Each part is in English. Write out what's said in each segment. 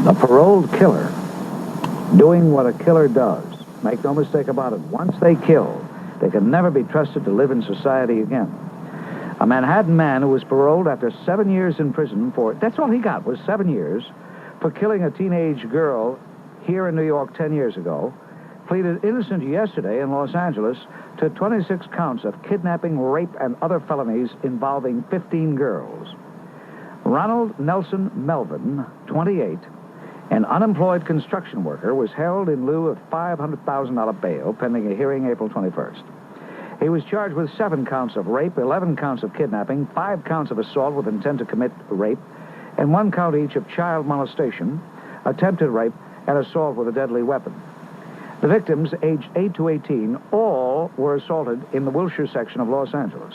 A paroled killer doing what a killer does. Make no mistake about it. Once they kill, they can never be trusted to live in society again. A Manhattan man who was paroled after 7 years in prison for, that's all he got, was 7 years, for killing a teenage girl here in New York 10 years ago, pleaded innocent yesterday in Los Angeles to 26 counts of kidnapping, rape, and other felonies involving 15 girls. Ronald Nelson Melvin, 28, an unemployed construction worker, was held in lieu of $500,000 bail pending a hearing April 21st. He was charged with 7 counts of rape, 11 counts of kidnapping, 5 counts of assault with intent to commit rape, and 1 count each of child molestation, attempted rape, and assault with a deadly weapon. The victims, aged 8 to 18, all were assaulted in the Wilshire section of Los Angeles.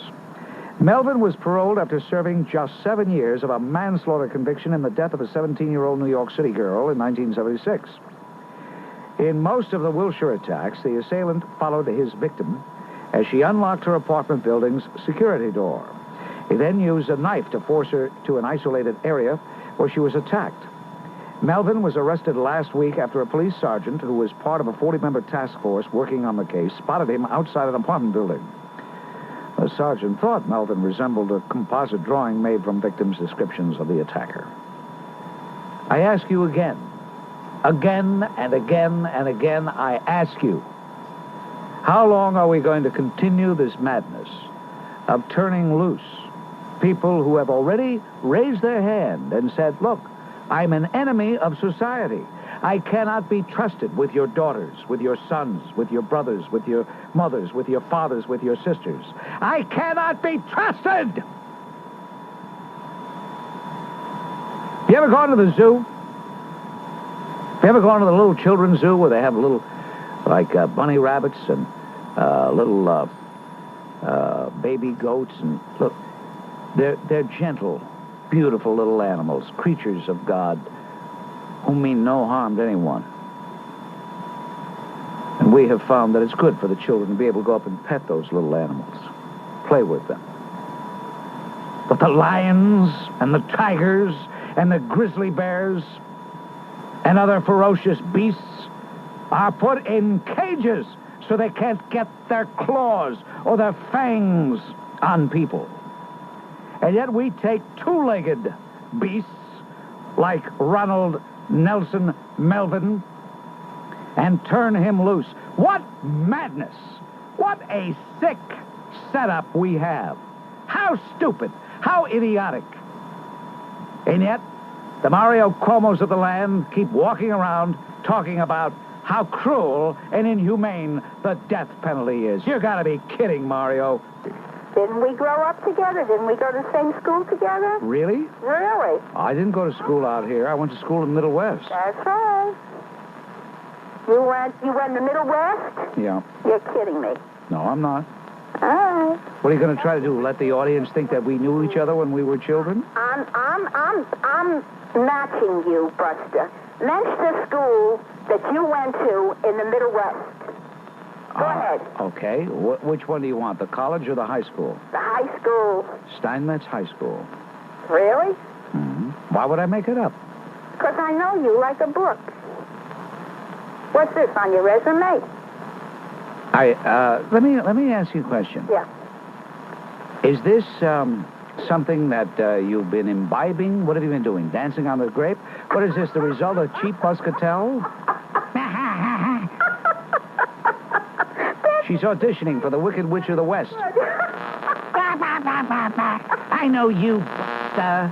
Melvin was paroled after serving just 7 years of a manslaughter conviction in the death of a 17-year-old New York City girl in 1976. In most of the Wilshire attacks, the assailant followed his victim as she unlocked her apartment building's security door. He then used a knife to force her to an isolated area where she was attacked. Melvin was arrested last week after a police sergeant who was part of a 40-member task force working on the case spotted him outside an apartment building. The sergeant thought Melvin resembled a composite drawing made from victims' descriptions of the attacker. I ask you again and again, I ask you, how long are we going to continue this madness of turning loose people who have already raised their hand and said, look, I'm an enemy of society. I cannot be trusted with your daughters, with your sons, with your brothers, with your mothers, with your fathers, with your sisters. I cannot be trusted! Have you ever gone to the zoo? Have you ever gone to the little children's zoo where they have little, like, bunny rabbits and little baby goats? And look, they're gentle, beautiful little animals, creatures of God, who mean no harm to anyone. And we have found that it's good for the children to be able to go up and pet those little animals, play with them. But the lions and the tigers and the grizzly bears and other ferocious beasts are put in cages so they can't get their claws or their fangs on people. And yet we take two-legged beasts like Ronald Nelson Melvin and turn him loose. What madness! What a sick setup we have. How stupid, how idiotic. And yet, the Mario Cuomos of the land keep walking around talking about how cruel and inhumane the death penalty is. You gotta be kidding, Mario. Didn't we grow up together? Didn't we go to the same school together? Really? Really? I didn't go to school out here. I went to school in the Middle West. That's right. You went in the Middle West? Yeah. You're kidding me. No, I'm not. All right. What are you going to try to do? Let the audience think that we knew each other when we were children? I'm matching you, Buster. Mention the school that you went to in the Middle West. Go ahead. Okay. Which one do you want, the college or the high school? The high school. Steinmetz High School. Really? Mm-hmm. Why would I make it up? Because I know you like a book. What's this on your resume? Let me ask you a question. Yeah. Is this something that you've been imbibing? What have you been doing? Dancing on the grape? What is this, the result of cheap muscatel? She's auditioning for the Wicked Witch of the West. I know you, Buster.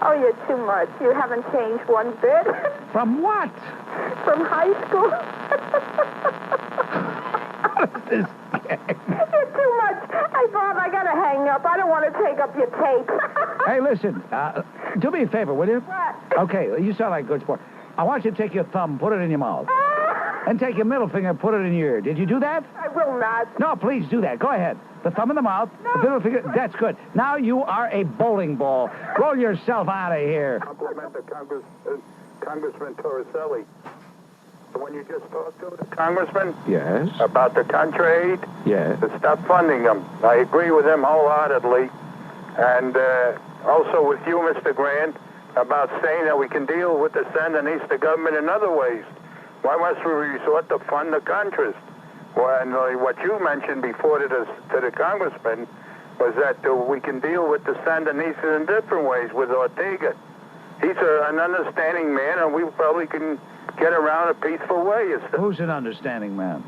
Oh, you're too much. You haven't changed one bit. From what? From high school. What is this game? You're too much. Hey, Bob, I gotta hang up. I don't want to take up your tape. Hey, listen. Do me a favor, will you? What? Okay, you sound like a good sport. I want you to take your thumb, put it in your mouth. And take your middle finger, put it in your ear. Did you do that? I will not. No, please do that. Go ahead. The thumb in the mouth, the middle finger. That's good. Now you are a bowling ball. Roll yourself out of here. Compliment the Congressman Torricelli. The one you just talked to, the Congressman? Yes. About the contra aid? Yes. To stop funding them. I agree with him wholeheartedly. And also with you, Mr. Grant, about saying that we can deal with the Sandinista government in other ways. Why must we resort to fund the contras? When what you mentioned before to the congressman was that we can deal with the Sandinistas in different ways with Ortega. He's an understanding man, and we probably can get around a peaceful way. Who's an understanding man?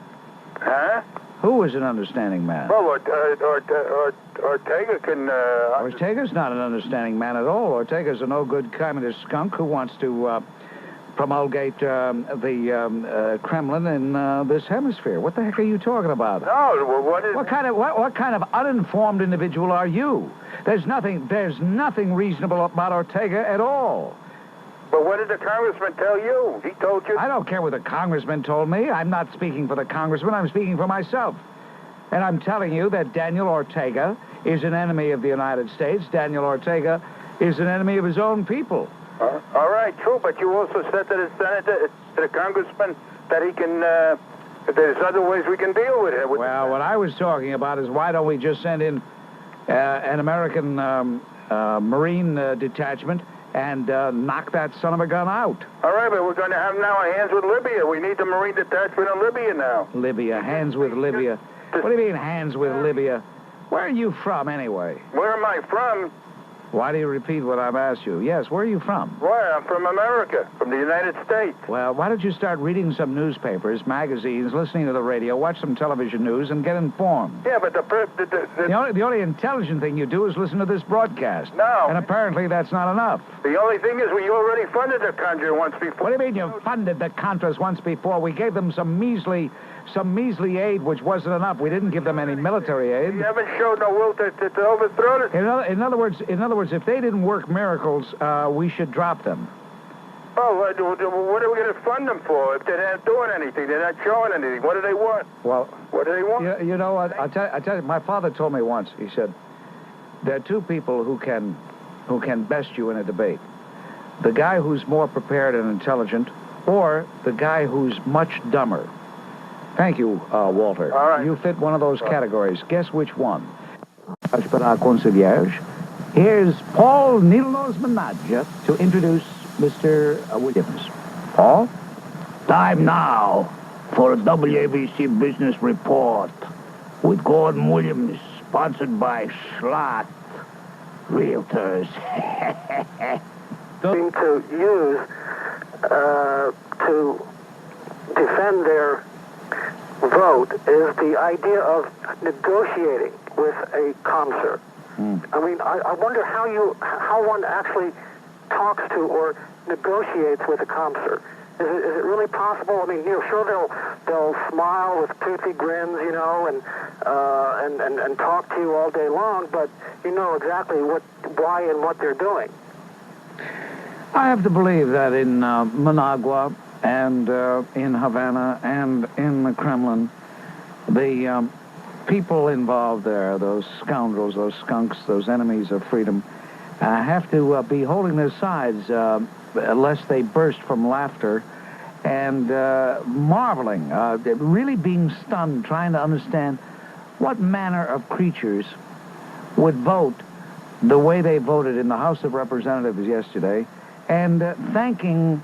Huh? Who is an understanding man? Well, Ortega can... Ortega's not an understanding man at all. Ortega's a no-good communist skunk who wants to promulgate the Kremlin in this hemisphere. What the heck are you talking about? No, well, What kind of uninformed individual are you? There's nothing reasonable about Ortega at all. But what did the congressman tell you? He told you... I don't care what the congressman told me. I'm not speaking for the congressman. I'm speaking for myself. And I'm telling you that Daniel Ortega is an enemy of the United States. Daniel Ortega is an enemy of his own people. All right, true, but you also said to the senator, to the congressman, that he can... there's other ways we can deal with it. Well, what I was talking about is why don't we just send in an American Marine detachment and knock that son of a gun out. All right, but we're going to have now our hands with Libya. We need the Marine detachment in Libya now. Libya, hands with Libya. What do you mean, hands with Libya? Where are you from, anyway? Where am I from? Why do you repeat what I've asked you? Yes, where are you from? Why, I'm from America, from the United States. Well, why don't you start reading some newspapers, magazines, listening to the radio, watch some television news, and get informed? Yeah, but The only intelligent thing you do is listen to this broadcast. No. And apparently that's not enough. The only thing is we already funded the Contra once before. What do you mean you funded the Contras once before? We gave them some measly aid, which wasn't enough. We didn't give them any military aid. You haven't showed no will to overthrow it. In other words, if they didn't work miracles, we should drop them. Oh, what are we going to fund them for if they're not doing anything? They're not showing anything. What do they want? Well, what do they want? You know what? I tell you, my father told me once. He said, there are two people who can best you in a debate: the guy who's more prepared and intelligent, or the guy who's much dumber. Thank you, Walter. All right. You fit one of those categories. Guess which one? Here's Paul Needlenose Manager to introduce Mr. Williams. Paul? Time now for a WABC Business Report with Gordon Williams, sponsored by Schlott Realtors. Going to use to defend their vote is the idea of negotiating with a commissar. I mean, I wonder how one actually talks to or negotiates with a commissar. Is it really possible? I mean, sure they'll smile with toothy grins, and talk to you all day long, but you know exactly why and what they're doing. I have to believe that in Managua and in Havana and in the Kremlin, the people involved there, those scoundrels, those skunks, those enemies of freedom, have to be holding their sides lest they burst from laughter and marveling, really being stunned, trying to understand what manner of creatures would vote the way they voted in the House of Representatives yesterday, and thanking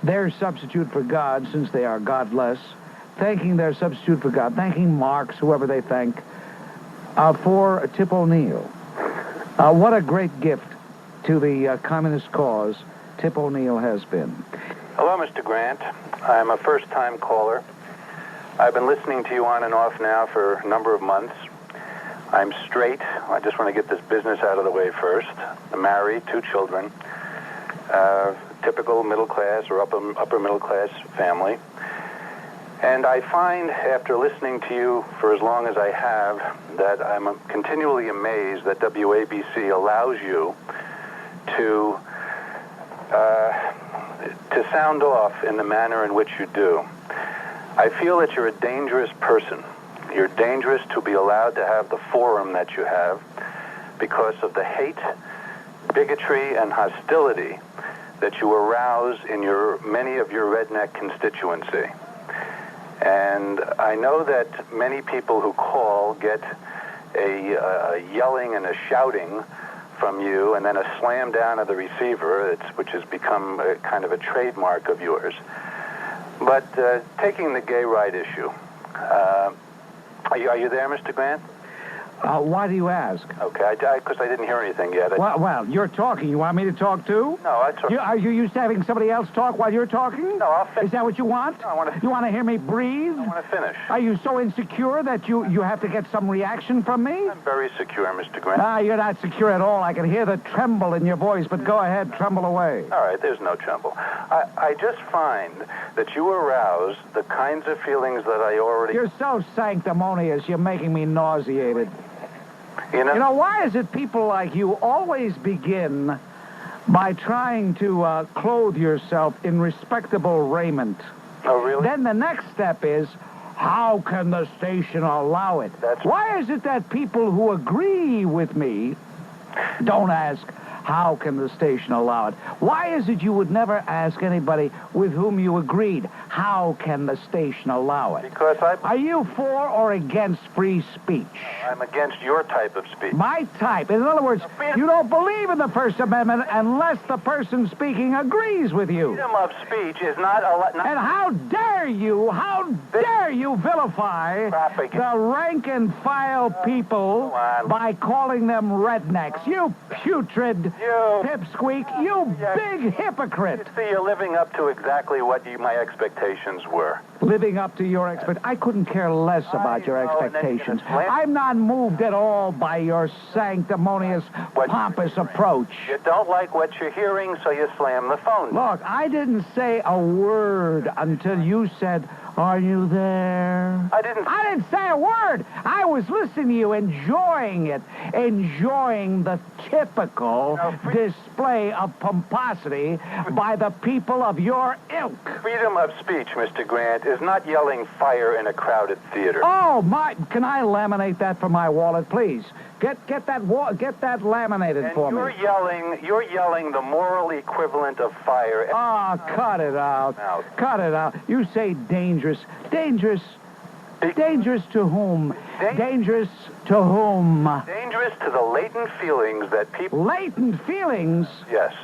their substitute for God, since they are godless, thanking their substitute for God, thanking Marx, whoever they thank, for Tip O'Neill. What a great gift to the communist cause Tip O'Neill has been. Hello, Mr. Grant. I'm a first-time caller. I've been listening to you on and off now for a number of months. I'm straight. I just want to get this business out of the way first. I'm married, 2 children, typical middle-class or upper middle-class family. And I find, after listening to you for as long as I have, that I'm continually amazed that WABC allows you to sound off in the manner in which you do. I feel that you're a dangerous person. You're dangerous to be allowed to have the forum that you have because of the hate, bigotry, and hostility that you arouse in many of your redneck constituency. And I know that many people who call get a yelling and a shouting from you, and then a slam down of the receiver, which has become kind of a trademark of yours. But taking the gay right issue, are you there, Mr. Grant? Why do you ask? Okay, because I didn't hear anything yet. Well, you're talking. You want me to talk too? No, that's okay. Are you used to having somebody else talk while you're talking? No, I'll finish. Is that what you want? No, I want to. You want to hear me breathe? I want to finish. Are you so insecure that you have to get some reaction from me? I'm very secure, Mr. Grant. You're not secure at all. I can hear the tremble in your voice, but go ahead, tremble away. All right, there's no tremble. I just find that you arouse the kinds of feelings that I already... You're so sanctimonious, you're making me nauseated. You know, why is it people like you always begin by trying to clothe yourself in respectable raiment? Oh, really? Then the next step is, how can the station allow it? Why is it that people who agree with me don't ask, how can the station allow it? Why is it you would never ask anybody with whom you agreed, how can the station allow it? Because Are you for or against free speech? I'm against your type of speech. My type. In other words, you don't believe in the First Amendment unless the person speaking agrees with you. Freedom of speech is not... And how dare you vilify the rank and file people by calling them rednecks? You putrid pipsqueak, you big hypocrite. You see, you're living up to exactly what my expectations were. Living up to your expectations. I couldn't care less about your expectations. I'm not moved at all by your sanctimonious, pompous approach. You don't like what you're hearing, so you slam the phone. Look, I didn't say a word until you said, are you there? I didn't say a word. I was listening to you, enjoying it, enjoying the typical display of pomposity by the people of your ilk. Freedom of speech, Mr. Grant, is not yelling fire in a crowded theater. Oh, can I laminate that for my wallet, please? Get that laminated for me. You're yelling the moral equivalent of fire. Cut it out. Cut it out. You say dangerous. Dangerous. Dangerous to whom? Dangerous to whom? Dangerous to the latent feelings that people... Latent feelings? Yes.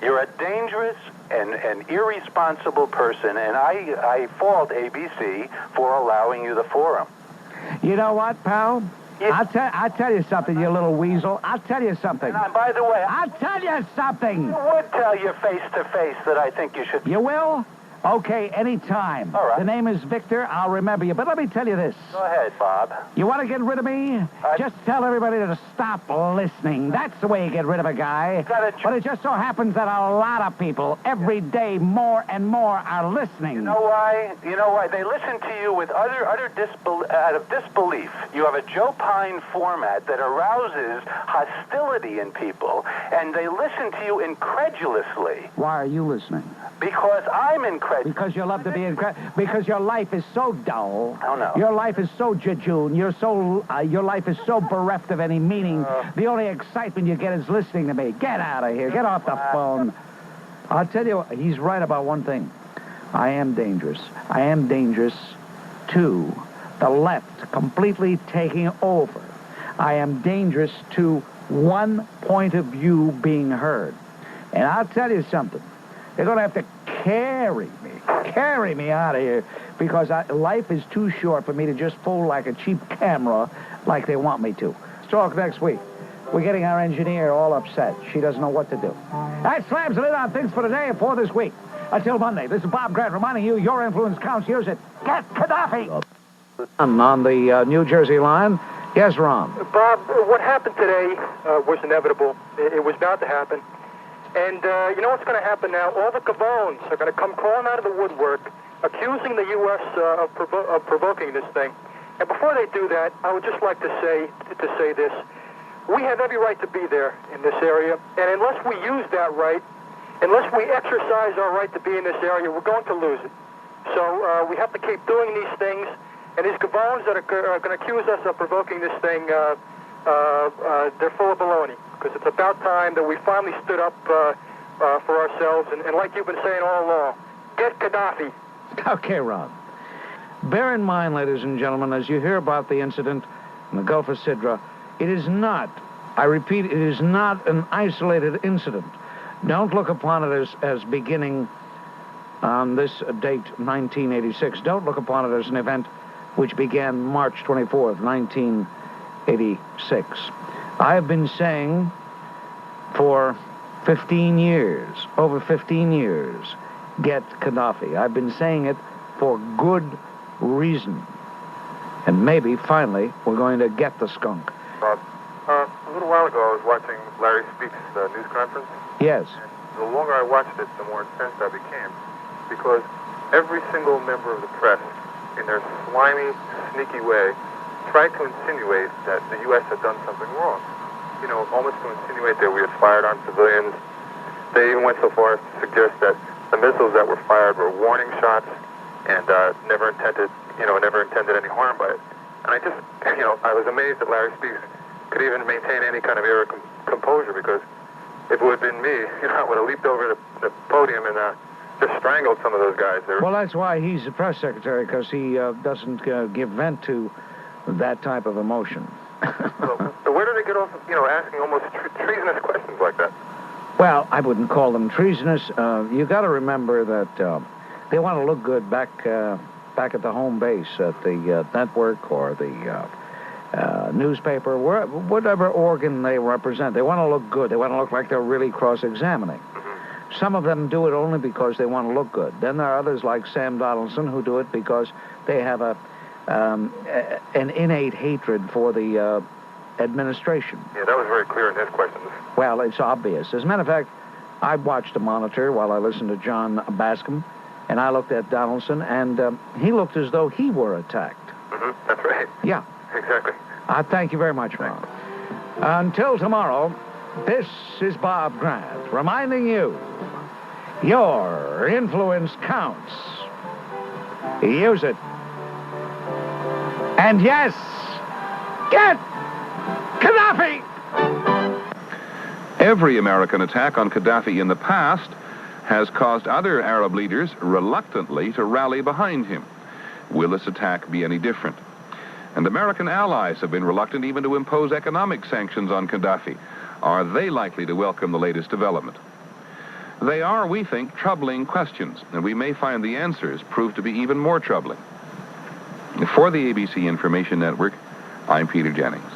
You're a dangerous and irresponsible person, and I fault ABC for allowing you the forum. You know what, pal? I'll tell you something, you little weasel. I'll tell you something. And by the way... I'll tell you something. I would tell you face-to-face that I think you should... You will? Okay, anytime. All right. The name is Victor. I'll remember you. But let me tell you this. Go ahead, Bob. You want to get rid of me? Just tell everybody to stop listening. That's the way you get rid of a guy. But it just so happens that a lot of people, every day, more and more, are listening. You know why? They listen to you with out of disbelief. You have a Joe Pine format that arouses hostility in people, and they listen to you incredulously. Why are you listening? Because I'm incredulous. Because you love to be incredible. Because your life is so dull. Oh, no. Your life is so jejune. Your life is so bereft of any meaning. The only excitement you get is listening to me. Get out of here. Get off the phone. I'll tell you, he's right about one thing. I am dangerous. I am dangerous to the left completely taking over. I am dangerous to one point of view being heard. And I'll tell you something. They're going to have to carry me out of here, because life is too short for me to just fold like a cheap camera like they want me to. Let's talk next week. We're getting our engineer all upset. She doesn't know what to do. That slams it in on things for today and for this week. Until Monday, this is Bob Grant reminding you your influence counts. Use it. Get Gaddafi! On the New Jersey line. Yes, Ron. Bob, what happened today was inevitable. It was bound to happen. And you know what's going to happen now? All the gavones are going to come crawling out of the woodwork, accusing the U.S. of provoking this thing. And before they do that, I would just like to say this. We have every right to be there in this area, and unless we use that right, unless we exercise our right to be in this area, we're going to lose it. So we have to keep doing these things, and these gavones that are going to accuse us of provoking this thing, they're full of baloney. Because it's about time that we finally stood up for ourselves. And like you've been saying all along, get Gaddafi. Okay, Ron. Bear in mind, ladies and gentlemen, as you hear about the incident in the Gulf of Sidra, it is not I repeat, it is not an isolated incident. Don't look upon it as beginning on this date, 1986. Don't look upon it as an event which began March 24th, 1986. I have been saying for 15 years, over 15 years, get Gaddafi. I've been saying it for good reason. And maybe, finally, we're going to get the skunk. A little while ago, I was watching Larry Speak's news conference. Yes. And the longer I watched it, the more incensed I became. Because every single member of the press, in their slimy, sneaky way, tried to insinuate that the U.S. had done something wrong. You know, almost to insinuate that we had fired on civilians. They even went so far as to suggest that the missiles that were fired were warning shots and never intended any harm by it. And I just, I was amazed that Larry Speaks could even maintain any kind of era composure, because if it would have been me, I would have leaped over the podium and just strangled some of those guys. Well, that's why he's the press secretary, because he doesn't give vent to that type of emotion. So where do they get off asking almost treasonous questions like that? Well, I wouldn't call them treasonous. You got to remember that they want to look good back at the home base, at the network or the newspaper, whatever organ they represent. They want to look good. They want to look like they're really cross-examining. Some of them do it only because they want to look good. Then there are others like Sam Donaldson who do it because they have an innate hatred for the administration. Yeah, that was very clear in his questions. Well, it's obvious. As a matter of fact, I watched the Monitor while I listened to John Bascom, and I looked at Donaldson, and he looked as though he were attacked. That's right. Yeah. Exactly. Thank you very much, Ron. Until tomorrow, this is Bob Grant reminding you, your influence counts. Use it. And yes, get Gaddafi! Every American attack on Gaddafi in the past has caused other Arab leaders reluctantly to rally behind him. Will this attack be any different? And American allies have been reluctant even to impose economic sanctions on Gaddafi. Are they likely to welcome the latest development? They are, we think, troubling questions, and we may find the answers prove to be even more troubling. For the ABC Information Network, I'm Peter Jennings.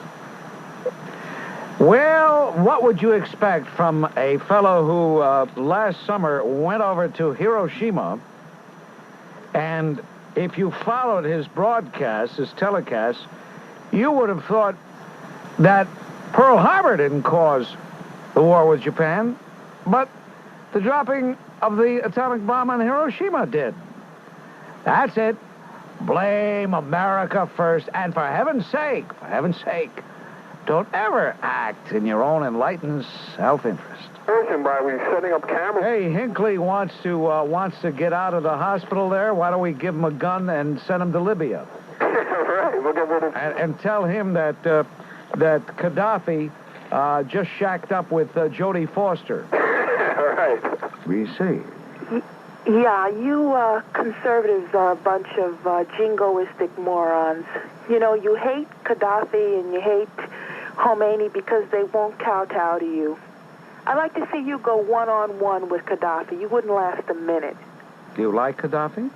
Well, what would you expect from a fellow who last summer went over to Hiroshima, and if you followed his broadcasts, his telecasts, you would have thought that Pearl Harbor didn't cause the war with Japan, but the dropping of the atomic bomb on Hiroshima did. That's it. Blame America first, and for heaven's sake, don't ever act in your own enlightened self-interest. By we setting up cameras. Hey, Hinckley wants to get out of the hospital there. Why don't we give him a gun and send him to Libya? Right. We'll get rid of... And tell him that Gaddafi just shacked up with Jodie Foster. Right. We see. Yeah, you conservatives are a bunch of jingoistic morons. You hate Gaddafi and you hate Khomeini because they won't kowtow to you. I'd like to see you go one-on-one with Gaddafi. You wouldn't last a minute. Do you like Gaddafi?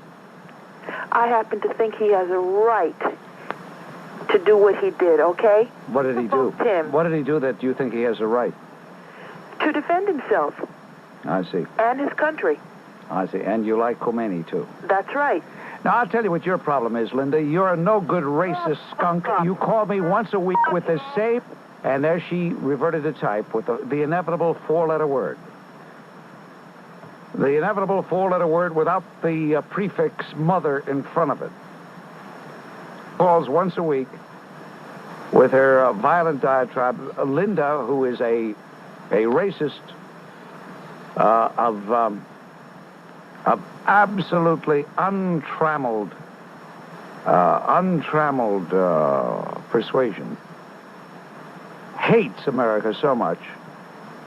I happen to think he has a right to do what he did, okay? What did he do? Tim. What did he do that you think he has a right? To defend himself. I see. And his country. I see. And you like Khomeini, too. That's right. Now, I'll tell you what your problem is, Linda. You're a no-good racist skunk. You call me once a week with this same... And there she reverted to type with the inevitable four-letter word. The inevitable four-letter word without the prefix mother in front of it. Calls once a week with her violent diatribe. Linda, who is a racist of absolutely untrammeled persuasion, hates America so much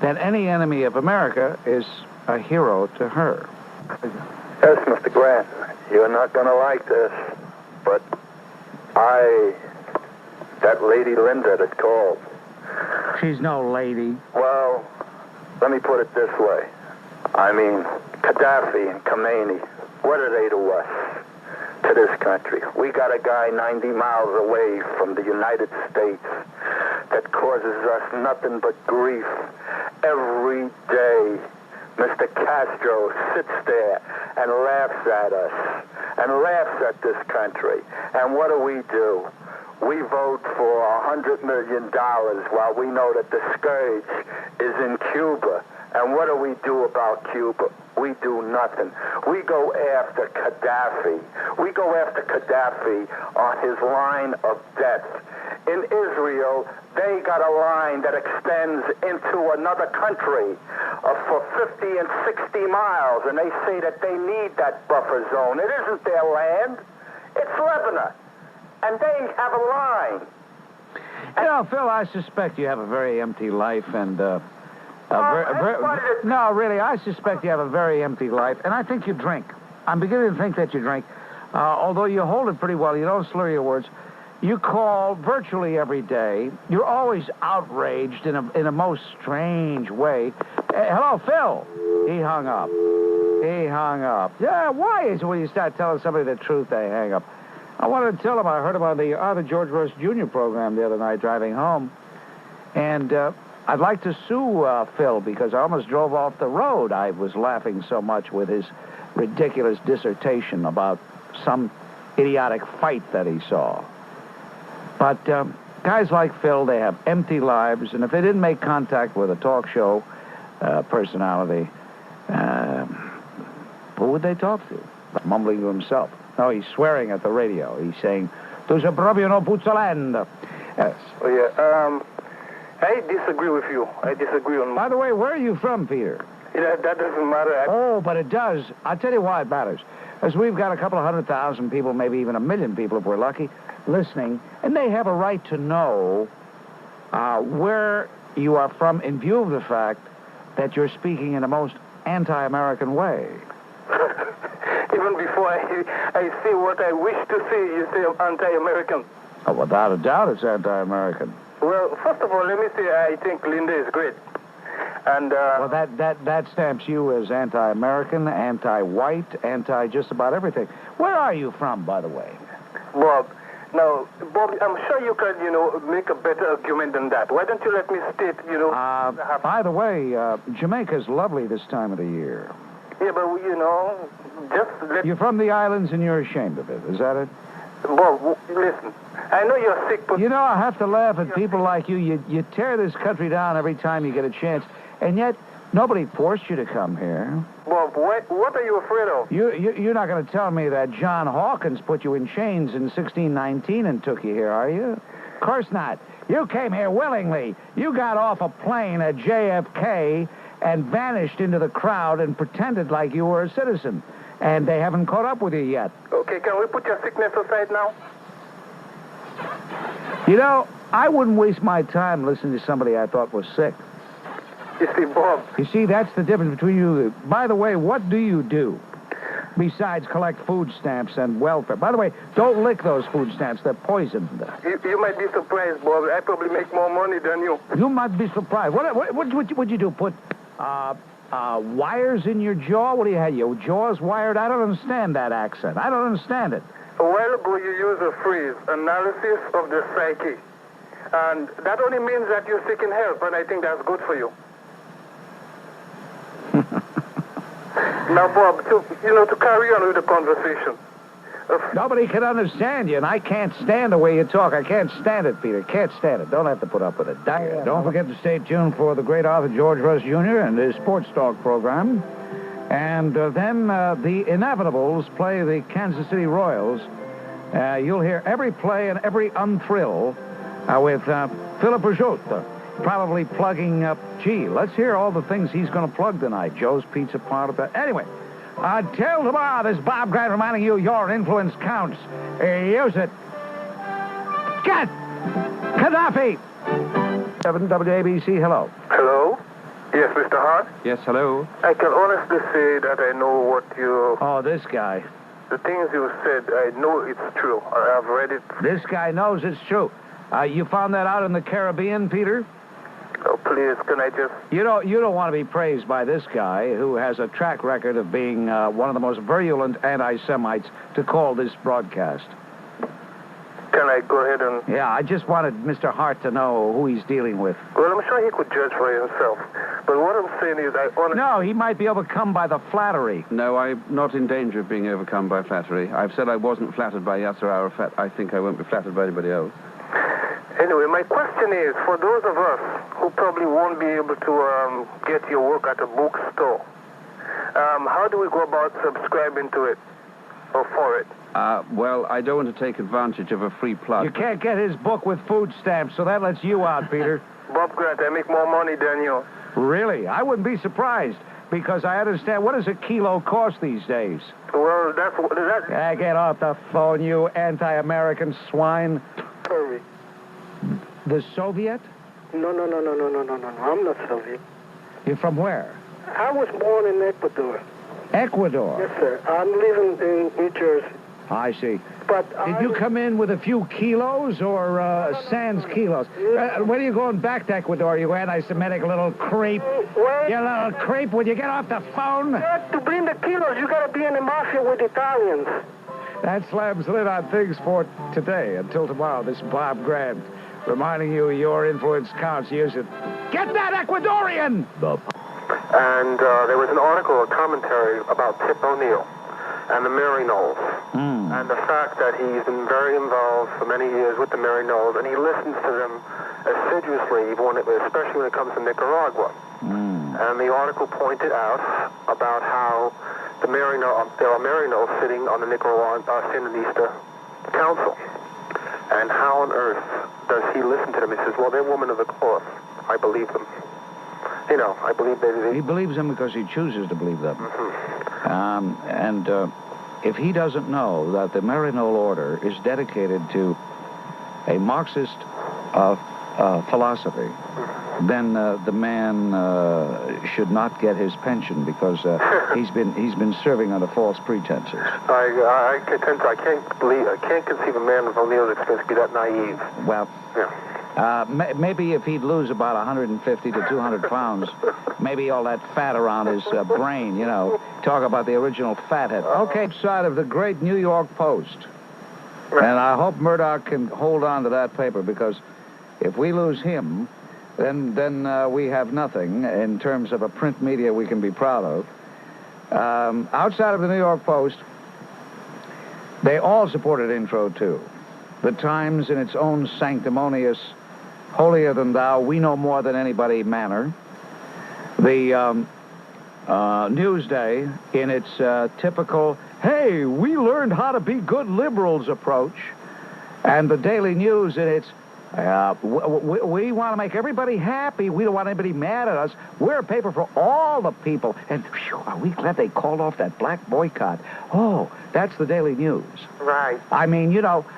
that any enemy of America is a hero to her. Yes, Mr. Grant, you're not going to like this, but that lady Linda that called, She's no lady. Well, let me put it this way. I mean, Gaddafi and Khomeini, what are they to us, to this country? We got a guy 90 miles away from the United States that causes us nothing but grief every day. Mr. Castro sits there and laughs at us and laughs at this country. And what do? We vote for $100 million while we know that the scourge is in Cuba. And what do we do about Cuba? We do nothing. We go after Gaddafi. We go after Gaddafi on his line of death. In Israel, they got a line that extends into another country for 50 and 60 miles, and they say that they need that buffer zone. It isn't their land. It's Lebanon. And they have a line. You know, Phil, I suspect you have a very empty life, and no, really, I suspect you have a very empty life, and I think you drink. I'm beginning to think that you drink, although you hold it pretty well. You don't slur your words. You call virtually every day. You're always outraged in a most strange way. Hello, Phil. He hung up. Yeah, why is it when you start telling somebody the truth, they hang up? I wanted to tell him I heard him on the George Rush Jr. program the other night driving home. And I'd like to sue Phil because I almost drove off the road. I was laughing so much with his ridiculous dissertation about some idiotic fight that he saw. But guys like Phil, they have empty lives, and if they didn't make contact with a talk show personality, who would they talk to? Mumbling to himself. No, he's swearing at the radio. He's saying, "Tu sei proprio no puzzolendo." Yes. Oh, yeah. I disagree with you. I disagree on... By the way, where are you from, Peter? That doesn't matter. Oh, but it does. I'll tell you why it matters. As we've got a couple of 100,000 people, maybe even 1 million people if we're lucky, listening, and they have a right to know where you are from in view of the fact that you're speaking in a most anti-American way. Even before I see what I wish to see, you say I'm anti-American. Oh, without a doubt it's anti-American. Well, first of all, let me say I think Linda is great. And well, that stamps you as anti-American, anti-white, anti-just about everything. Where are you from, by the way? Bob, now, Bob, I'm sure you can, make a better argument than that. Why don't you let me state, By the way, Jamaica's lovely this time of the year. Yeah, but, just let... You're from the islands and you're ashamed of it, is that it? Bob, listen, I know you're sick, but... You know, I have to laugh at people like you. You tear this country down every time you get a chance, and yet nobody forced you to come here. Bob, what are you afraid of? You're not going to tell me that John Hawkins put you in chains in 1619 and took you here, are you? Of course not. You came here willingly. You got off a plane at JFK and vanished into the crowd and pretended like you were a citizen. And they haven't caught up with you yet. Okay, can we put your sickness aside now? You know, I wouldn't waste my time listening to somebody I thought was sick. You see, Bob... You see, that's the difference between you. By the way, what do you do besides collect food stamps and welfare? By the way, don't lick those food stamps. They're poisoned. You might be surprised, Bob. I probably make more money than you. You might be surprised. What'd you do? Put wires in your jaw? What do you have? Your jaw's wired? I don't understand that accent. I don't understand it. A while ago, you used a phrase, analysis of the psyche. And that only means that you're seeking help, and I think that's good for you. Now, Bob, to carry on with the conversation. Nobody can understand you, and I can't stand the way you talk. I can't stand it, Peter. Can't stand it. Don't have to put up with it. Don't forget to stay tuned for the great author George Rush Jr. and his Sports Talk program. And then the Inevitables play the Kansas City Royals. You'll hear every play and every unthrill with Philip Rajot, probably plugging up. Let's hear all the things he's going to plug tonight. Joe's Pizza part of that. Anyway, until tomorrow, this is Bob Grant reminding you your influence counts. Use it. Get Gaddafi. 7 WABC, hello. Hello? Yes, Mr. Hart? Yes, hello. I can honestly say that I know what you... Oh, this guy. The things you said, I know it's true. I have read it. This guy knows it's true. You found that out in the Caribbean, Peter? Oh, please, can I just... You don't want to be praised by this guy who has a track record of being one of the most virulent anti-Semites to call this broadcast. Can I go ahead and... Yeah, I just wanted Mr. Hart to know who he's dealing with. Well, I'm sure he could judge for himself. But what I'm saying is I want to... No, he might be overcome by the flattery. No, I'm not in danger of being overcome by flattery. I've said I wasn't flattered by Yasser Arafat. I think I won't be flattered by anybody else. Anyway, my question is, for those of us who probably won't be able to get your work at a bookstore, how do we go about subscribing to it or for it? Well, I don't want to take advantage of a free plug. You can't get his book with food stamps, so that lets you out, Peter. Bob Grant, I make more money than you. Really? I wouldn't be surprised, because I understand, what does a kilo cost these days? Well, that's... Get off the phone, you anti-American swine. Hurry. The Soviet? No. I'm not Soviet. You're from where? I was born in Ecuador. Ecuador? Yes, sir. I'm living in New Jersey. I see. But Did you come in with a few kilos or sans kilos? When are you going back to Ecuador, you anti-Semitic little creep? Wait. You little creep, would you get off the phone? To bring the kilos, you gotta be in the mafia with Italians. That slams lid on things for today. Until tomorrow, this is Bob Grant, reminding you your influence counts. Use it. Get that Ecuadorian! And there was an article, a commentary about Tip O'Neill and the Maryknolls, and the fact that he's been very involved for many years with the Maryknolls, and he listens to them assiduously, especially when it comes to Nicaragua. And the article pointed out about how there are Maryknolls sitting on the Nicaraguan Sandinista Council, and how on earth does he listen to them? He says, well, they're women of the cloth. I believe them. You know, I believe they... He believes them because he chooses to believe them. If he doesn't know that the Maryknoll order is dedicated to a Marxist philosophy, then the man should not get his pension because he's been serving under false pretenses. I can't conceive a man of O'Neill's experience to be that naive. Well, maybe if he'd lose about 150 to 200 pounds, maybe all that fat around his brain, talk about the original fathead. Okay, side of the great New York Post. And I hope Murdoch can hold on to that paper, because if we lose him, then we have nothing in terms of a print media we can be proud of. Outside of the New York Post, they all supported Intro 2. The Times, in its own sanctimonious, holier-than-thou, we know more than anybody manner. The Newsday, in its typical, hey, we learned how to be good liberals approach. And the Daily News, in its, we want to make everybody happy. We don't want anybody mad at us. We're a paper for all the people. And whew, are we glad they called off that black boycott? Oh, that's the Daily News. Right. I mean,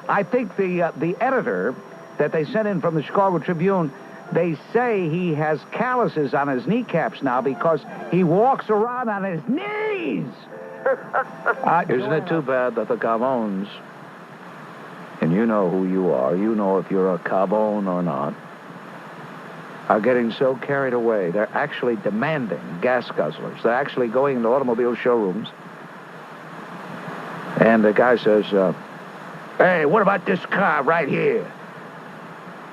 I think the editor that they sent in from the Chicago Tribune, they say he has calluses on his kneecaps now because he walks around on his knees. Isn't it too bad that the gavones, and you know who you are, you know if you're a cabone or not, are getting so carried away, they're actually demanding gas guzzlers. They're actually going into automobile showrooms, and the guy says, hey, what about this car right here?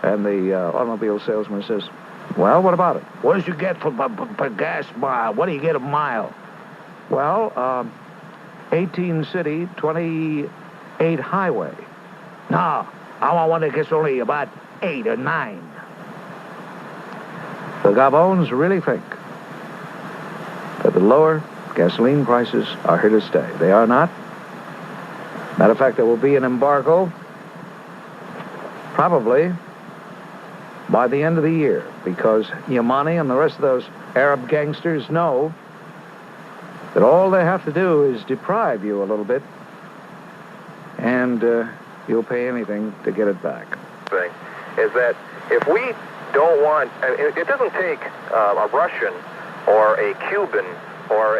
And the automobile salesman says, well, what about it? What does you get for gas mile? What do you get a mile? Well, 18 city, 28 highway. No, I want one that gets only about 8 or 9. The Gavones really think that the lower gasoline prices are here to stay. They are not. Matter of fact, there will be an embargo probably by the end of the year, because Yamani and the rest of those Arab gangsters know that all they have to do is deprive you a little bit, and you'll pay anything to get it back. Thing is that if we don't want, it doesn't take a Russian or a Cuban or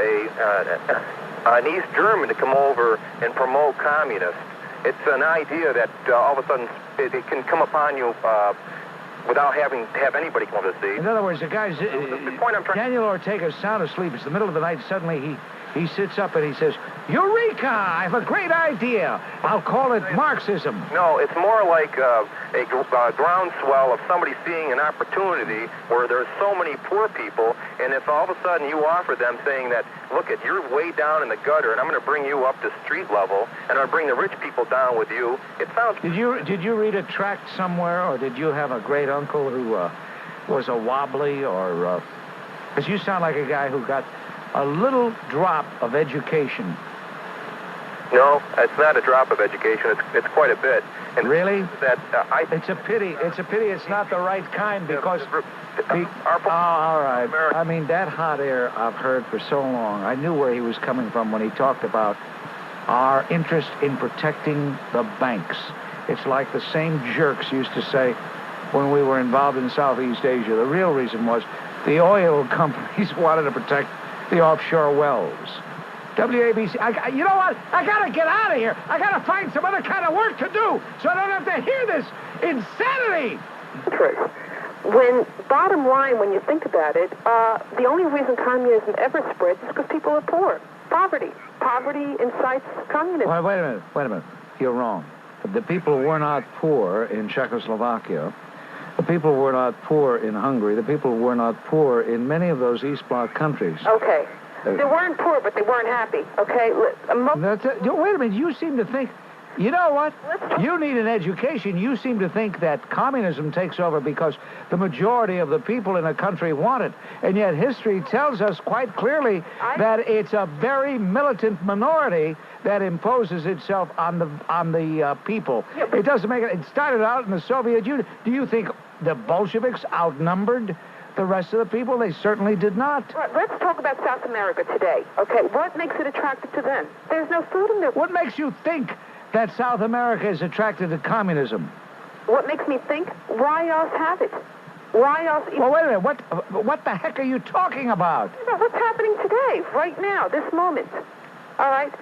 an East German to come over and promote communists. It's an idea that all of a sudden it can come upon you without having to have anybody come over to see. In other words, the guy's... The point I'm trying... Daniel Ortega's sound asleep. It's the middle of the night. Suddenly he sits up and he says, Eureka! I have a great idea. I'll call it Marxism. No, it's more like a groundswell of somebody seeing an opportunity where there's so many poor people, and if all of a sudden you offer them saying that, look, you're way down in the gutter, and I'm going to bring you up to street level, and I'll bring the rich people down with you, it sounds... Did you read a tract somewhere, or did you have a great uncle who was a wobbly, or... Because you sound like a guy who got a little drop of education. No, it's not a drop of education. It's quite a bit. And really? It's a pity. It's a pity it's not the right kind because... all right. I mean, that hot air I've heard for so long. I knew where he was coming from when he talked about our interest in protecting the banks. It's like the same jerks used to say when we were involved in Southeast Asia. The real reason was the oil companies wanted to protect the offshore wells. WABC, you know what? I got to get out of here. I got to find some other kind of work to do so I don't have to hear this insanity. When, bottom line, when you think about it, the only reason communism ever spreads is because people are poor. Poverty. Poverty incites communism. Wait a minute. You're wrong. The people were not poor in Czechoslovakia. The people were not poor in Hungary. The people were not poor in many of those East Bloc countries. Okay. They weren't poor, but they weren't happy, okay? Wait a minute. You seem to think... You know what? You need an education. You seem to think that communism takes over because the majority of the people in a country want it. And yet history tells us quite clearly that it's a very militant minority that imposes itself on the people. It doesn't make it... It started out in the Soviet Union. Do you think the Bolsheviks outnumbered the rest of the people? They certainly did not. Right, let's talk about South America today. Okay, what makes it attractive to them? There's no food in there. What makes you think that South America is attracted to communism? What makes me think? Why else have it? Why else... Well, wait a minute. What the heck are you talking about? What's happening today, right now, this moment? All right?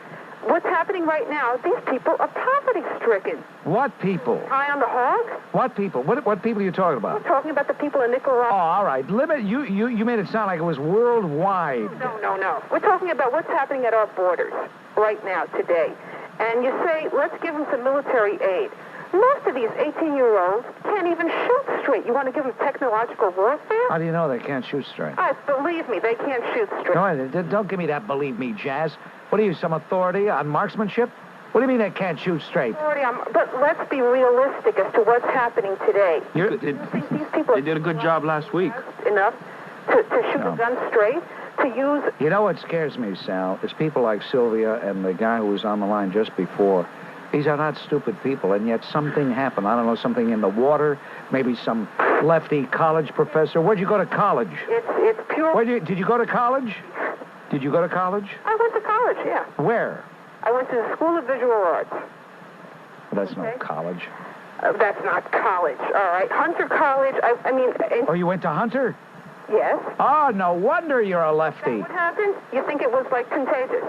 What's happening right now, these people are poverty-stricken. What people? High on the hog? What people? What people are you talking about? We're talking about the people in Nicaragua. Oh, all right. You made it sound like it was worldwide. No. We're talking about what's happening at our borders right now, today. And you say, let's give them some military aid. Most of these 18-year-olds can't even shoot straight. You want to give them technological warfare? How do you know they can't shoot straight? Believe me, they can't shoot straight. No, don't give me that believe me, Jazz. What are you, some authority on marksmanship? What do you mean they can't shoot straight? But let's be realistic as to what's happening today. These people they did a good job last week. Enough to shoot a gun straight, to use... You know what scares me, Sal, is people like Sylvia and the guy who was on the line just before. These are not stupid people, and yet something happened. I don't know, something in the water, maybe some lefty college professor. Where'd you go to college? It's pure... Did you go to college? Did you go to college? I went to college, yeah. Where? I went to the School of Visual Arts. That's not college. That's not college, all right. Hunter College, I mean... Oh, you went to Hunter? Yes. Oh, no wonder you're a lefty. What happened? You think it was, like, contagious?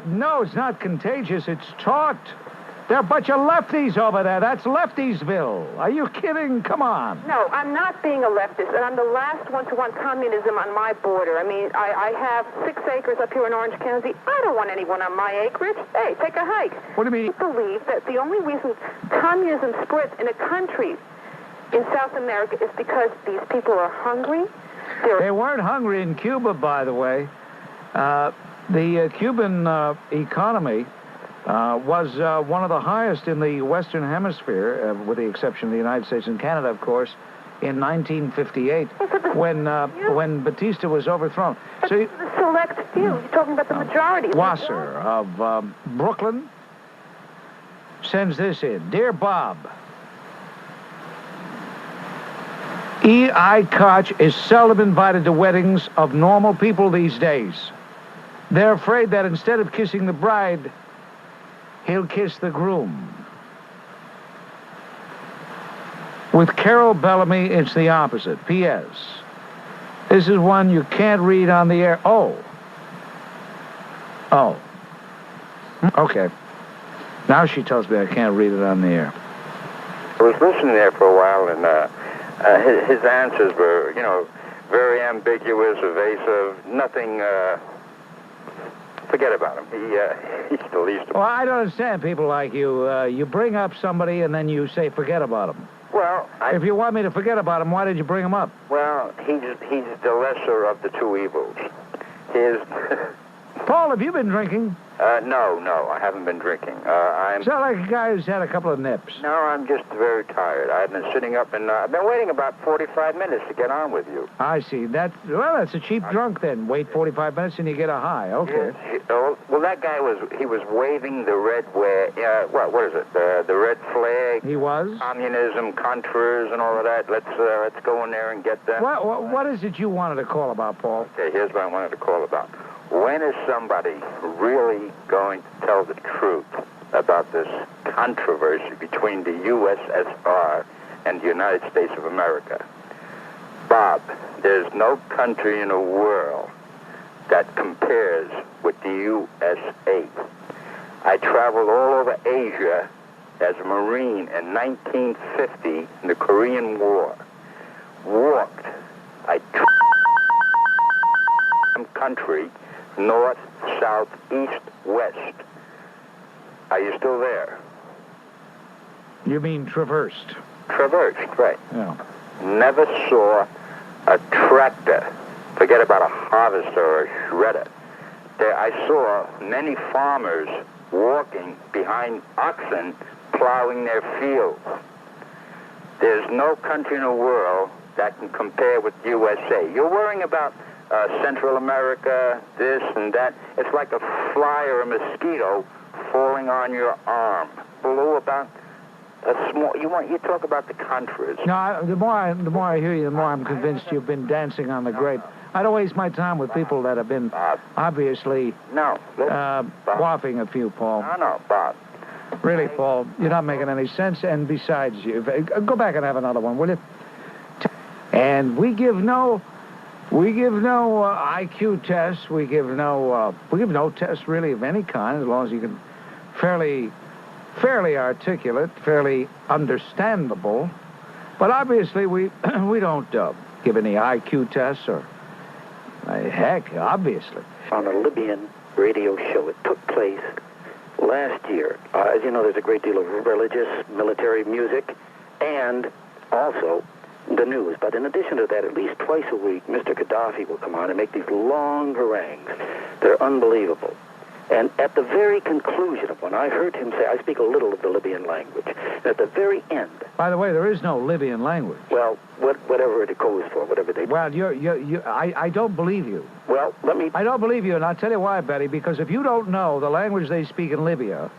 No, it's not contagious. It's taught. There are a bunch of lefties over there. That's Leftiesville. Are you kidding? Come on. No, I'm not being a leftist, and I'm the last one to want communism on my border. I mean, I have 6 acres up here in Orange County. I don't want anyone on my acreage. Hey, take a hike. What do you mean? I believe that the only reason communism spreads in a country in South America is because these people are hungry. They weren't hungry in Cuba, by the way. The Cuban economy was one of the highest in the Western Hemisphere, with the exception of the United States and Canada, of course, in 1958, when Batista was overthrown. So the select few. You're talking about the majority. Wasser of Brooklyn sends this in. Dear Bob, E.I. Koch is seldom invited to weddings of normal people these days. They're afraid that instead of kissing the bride, he'll kiss the groom. With Carol Bellamy, it's the opposite. P.S. This is one you can't read on the air. Oh. Okay. Now she tells me I can't read it on the air. I was listening there for a while, and His answers were, very ambiguous, evasive, nothing. Forget about him. He's the least. Well, I don't understand people like you. You bring up somebody and then you say forget about him. Well, if you want me to forget about him, why did you bring him up? Well, he's the lesser of the two evils. Paul, have you been drinking? No, I haven't been drinking. You sound like a guy who's had a couple of nips. No, I'm just very tired. I've been sitting up and I've been waiting about 45 minutes to get on with you. I see. That's a cheap drunk then. Wait 45 minutes and you get a high. Okay. Well, that guy was waving the red what is it? The red flag. He was? Communism, contras, and all of that. Let's go in there and get them. What is it you wanted to call about, Paul? Okay, here's what I wanted to call about. When is somebody really going to tell the truth about this controversy between the USSR and the United States of America? Bob, there's no country in the world that compares with the USA. I traveled all over Asia as a Marine in 1950 in the Korean War. Walked. Country, north, south, east, west. Are you still there? You mean traversed? Traversed, right. Yeah. Never saw a tractor. Forget about a harvester or a shredder. I saw many farmers walking behind oxen plowing their fields. There's no country in the world that can compare with USA. You're worrying about Central America, this and that. It's like a fly or a mosquito falling on your arm. Below about a small. You talk about the contras. No, the more I hear you, the more I'm convinced you've been dancing on the grape. I don't waste my time with people that have been obviously quaffing a few, Paul. No, Bob. Really, Paul, you're not making any sense. And besides, go back and have another one, will you? And we give no IQ tests. We give no tests really of any kind, as long as you can fairly articulate, fairly understandable. But obviously, we don't give any IQ tests or heck, obviously. On a Libyan radio show, it took place last year. As you know, there's a great deal of religious, military music, and also the news. But in addition to that, at least twice a week, Mr. Gaddafi will come on and make these long harangues. They're unbelievable. And at the very conclusion of one, I heard him say, I speak a little of the Libyan language. And at the very end... By the way, there is no Libyan language. Well, whatever it goes for, whatever they... Well, I don't believe you. Well, I don't believe you, and I'll tell you why, Betty, because if you don't know the language they speak in Libya,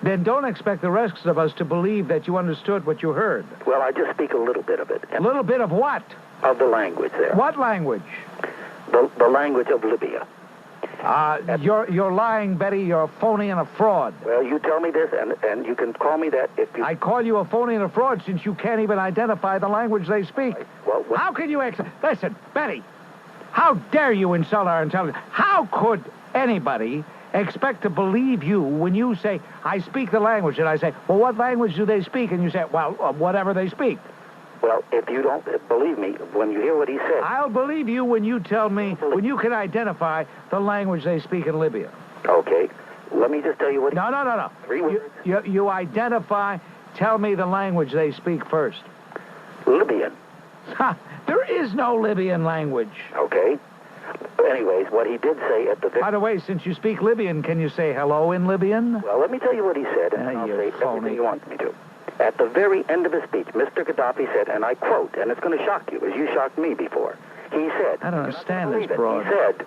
then don't expect the rest of us to believe that you understood what you heard. Well, I just speak a little bit of it. A little bit of what? Of the language there. What language? The language of Libya. You're lying, Betty. You're a phony and a fraud. Well, you tell me this, and you can call me that if you... I call you a phony and a fraud since you can't even identify the language they speak. Well, how can you... Listen, Betty, how dare you insult our intelligence? How could anybody expect to believe you when you say, I speak the language, and I say, well, what language do they speak? And you say, well, whatever they speak. Well, if you don't believe me, when you hear what he said... I'll believe you when you tell me, when you can identify the language they speak in Libya. Okay. Let me just tell you what... No. 3 words. You identify, tell me the language they speak first. Libyan. There is no Libyan language. Okay. Anyways, what he did say at the... By the way, since you speak Libyan, can you say hello in Libyan? Well, let me tell you what he said, and I'll say everything you want me to. At the very end of his speech, Mr. Gaddafi said, and I quote, and it's going to shock you, as you shocked me before. He said... I don't understand this, broad. He said,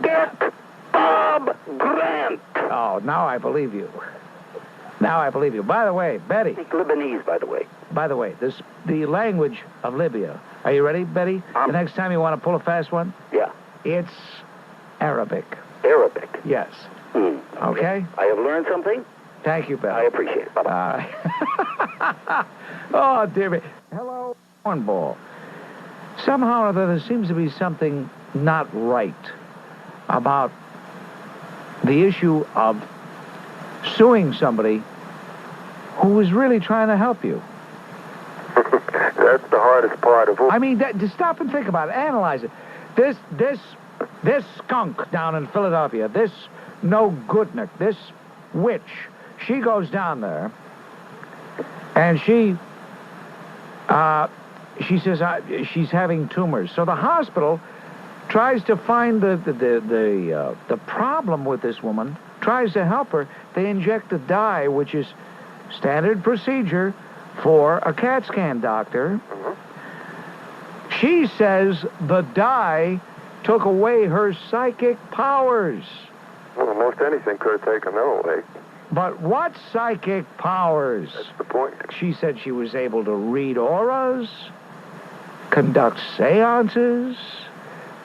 get Bob Grant! Oh, now I believe you. By the way, Betty... I speak Lebanese, by the way. By the way, the language of Libya. Are you ready, Betty? The next time you want to pull a fast one? Yeah. It's Arabic. Arabic? Yes. Okay? I have learned something. Thank you, Betty. I appreciate it. Bye-bye. Oh, dear me. Hello, cornball. Somehow or other, there seems to be something not right about the issue of suing somebody who was really trying to help you. That's the hardest part of all. I mean, just stop and think about it. Analyze it. This skunk down in Philadelphia, this no-goodnik, this witch, she goes down there, and she says she's having tumors. So the hospital tries to find the problem with this woman, tries to help her. They inject a dye, which is standard procedure for a CAT scan doctor. She says the dye took away her psychic powers. Well, most anything could have taken them away. But what psychic powers? That's the point. She said she was able to read auras, conduct seances,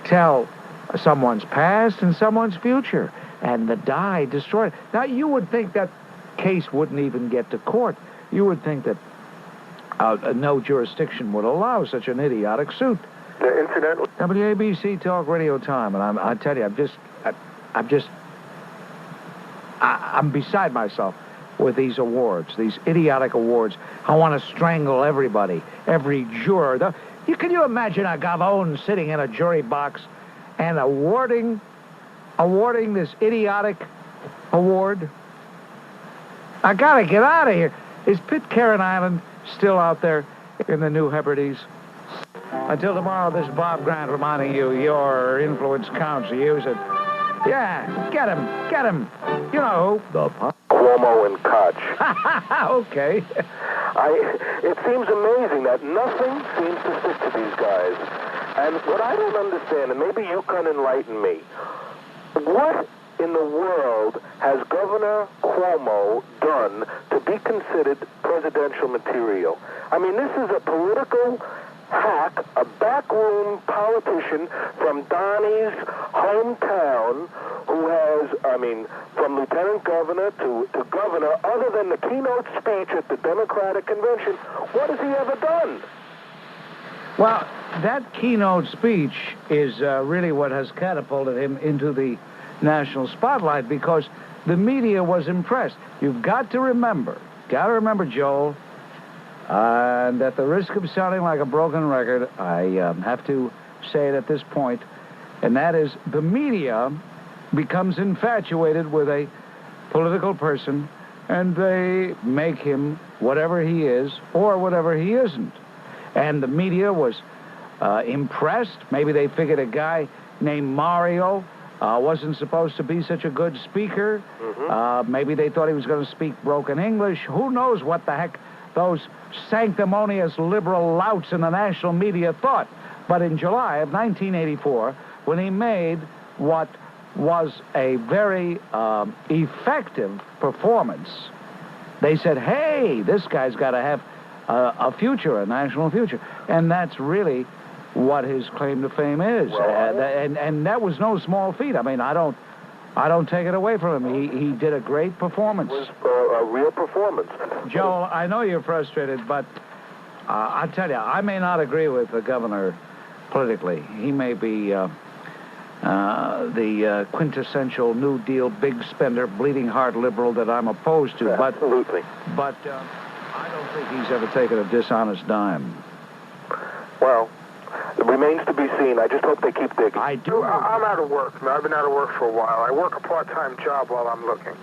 tell someone's past and someone's future, and the dye destroyed it. Now, you would think that case wouldn't even get to court. You would think that no jurisdiction would allow such an idiotic suit. Incidentally, WABC Talk Radio Time, and I tell you, I'm beside myself with these awards, these idiotic awards. I want to strangle everybody, every juror. Can you imagine a gavone sitting in a jury box and awarding this idiotic award? I gotta get out of here. Is Pitcairn Island still out there in the New Hebrides? Until tomorrow, this is Bob Grant reminding you your influence counts. Use it. Yeah, get him. You know who? Cuomo and Koch. Okay. It seems amazing that nothing seems to stick to these guys. And what I don't understand, and maybe you can enlighten me, what in the world has Governor Cuomo done to be considered presidential material? I mean, this is a political hack, a backroom politician from Donnie's hometown who has, from lieutenant governor to governor, other than the keynote speech at the Democratic convention, what has he ever done? Well, that keynote speech is really what has catapulted him into the national spotlight because the media was impressed. You've got to remember, Joel, and at the risk of sounding like a broken record, I have to say it at this point, and that is the media becomes infatuated with a political person, and they make him whatever he is or whatever he isn't. And the media was impressed. Maybe they figured a guy named Mario wasn't supposed to be such a good speaker. Maybe they thought he was going to speak broken English. Who knows what the heck those sanctimonious liberal louts in the national media thought. But in July of 1984, when he made what was a very effective performance, they said, hey, this guy's got to have a future, a national future. And that's really what his claim to fame is. And that was no small feat. I mean, I don't take it away from him. He did a great performance. It was a real performance. Joel, I know you're frustrated, but I tell you, I may not agree with the governor politically. He may be the quintessential New Deal, big spender, bleeding heart liberal that I'm opposed to. Yeah, absolutely. But I don't think he's ever taken a dishonest dime. Well, it remains to be seen. I just hope they keep digging. I do. I'm out of work. I've been out of work for a while. I work a part-time job while I'm looking.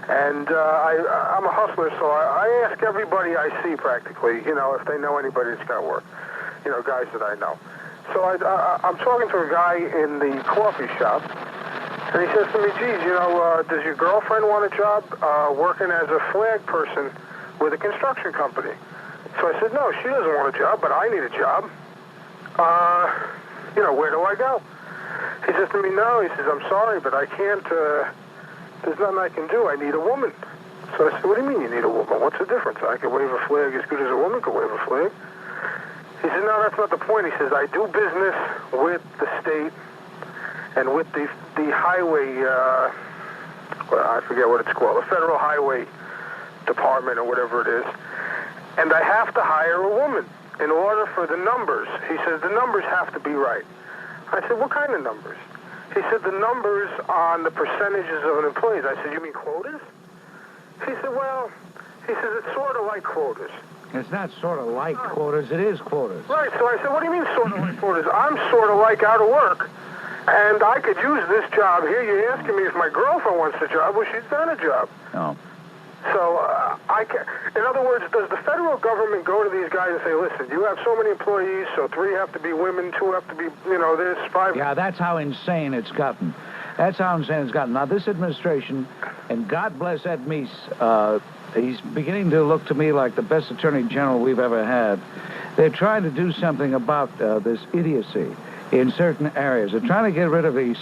And I'm a hustler, so I ask everybody I see practically, if they know anybody that's got work, guys that I know. So I'm talking to a guy in the coffee shop, and he says to me, geez, does your girlfriend want a job working as a flag person with a construction company? So I said, no, she doesn't want a job, but I need a job. Where do I go? He says to me, no, he says, I'm sorry, but I can't, there's nothing I can do. I need a woman. So I said, what do you mean you need a woman? What's the difference? I can wave a flag as good as a woman can wave a flag. He said, no, that's not the point. He says, I do business with the state and with the highway, I forget what it's called, the Federal Highway Department or whatever it is, and I have to hire a woman in order for the numbers. He says, the numbers have to be right. I said, what kind of numbers? He said, the numbers on the percentages of an employee. I said, you mean quotas? He said, well, it's sort of like quotas. It's not sort of like quotas, it is quotas. Right, so I said, what do you mean sort of like quotas? I'm sort of like out of work, and I could use this job here. You're asking me if my girlfriend wants the job. Well, she's done a job. Oh. So I can. In other words, does the federal government go to these guys and say, listen, you have so many employees, so 3 have to be women, 2 have to be, this, 5... Yeah, that's how insane it's gotten. That's how insane it's gotten. Now, this administration, and God bless Ed Meese, he's beginning to look to me like the best attorney general we've ever had. They're trying to do something about this idiocy in certain areas. They're trying to get rid of these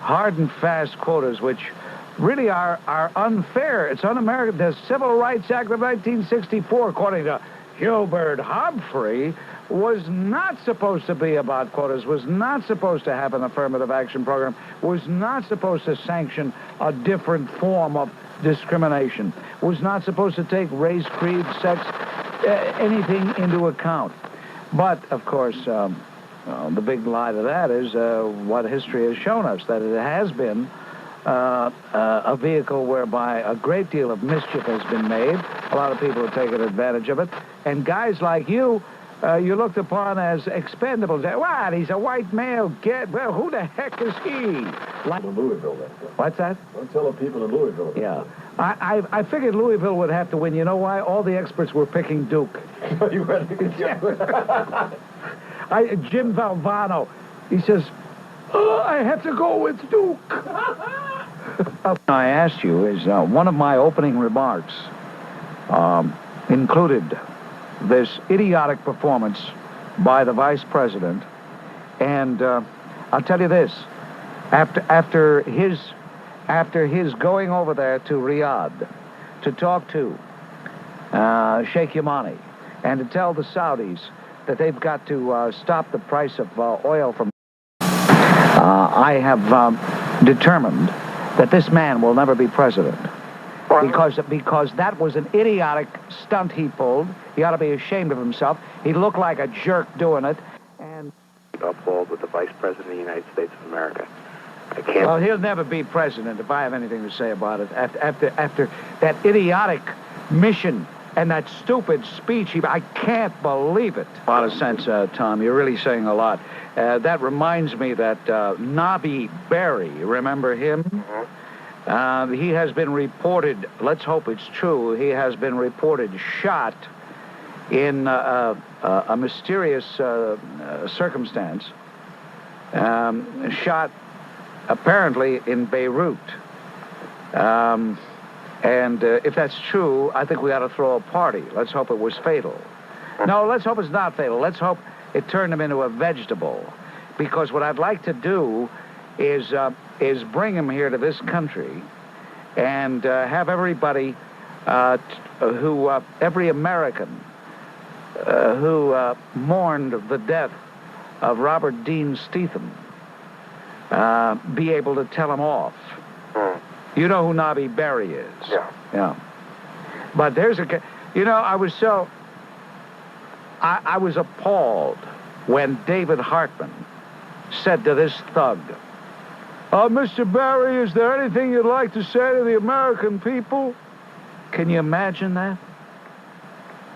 hard and fast quotas, which really are unfair. It's un-American. The Civil Rights Act of 1964, according to Hubert Humphrey, was not supposed to be about quotas, was not supposed to have an affirmative action program, was not supposed to sanction a different form of discrimination, was not supposed to take race, creed, sex, anything into account. But, of course, the big lie to that is what history has shown us, that it has been a vehicle whereby a great deal of mischief has been made. A lot of people have taken advantage of it. And guys like you, you're looked upon as expendables. What? He's a white male. Well, who the heck is he? Like Louisville, then. What's that? Don't tell the people in Louisville. Yeah. I figured Louisville would have to win. You know why? All the experts were picking Duke. You ready? Jim Valvano, he says, I have to go with Duke. I asked you is one of my opening remarks included this idiotic performance by the vice president, and I'll tell you this: after his going over there to Riyadh to talk to Sheikh Yamani and to tell the Saudis that they've got to stop the price of oil from. I have determined that this man will never be president because that was an idiotic stunt he pulled. He ought to be ashamed of himself. He looked like a jerk doing it. And uphold with the Vice President of the United States of America. I can't. Well, he'll never be president if I have anything to say about it. After that idiotic mission and that stupid speech, I can't believe it. A lot of sense, Tom. You're really saying a lot. That reminds me that Nobby Berry, remember him? Mm-hmm. He has been reported, let's hope it's true, he has been reported shot in a mysterious circumstance. Shot apparently in Beirut. And if that's true, I think we ought to throw a party. Let's hope it was fatal. No, let's hope it's not fatal. Let's hope it turned him into a vegetable. Because what I'd like to do is bring him here to this country and have everybody every American who mourned the death of Robert Dean Stephen be able to tell him off. You know who Nobby Berry is? Yeah. But there's I was appalled when David Hartman said to this thug, Mr. Berry, is there anything you'd like to say to the American people? Can you imagine that?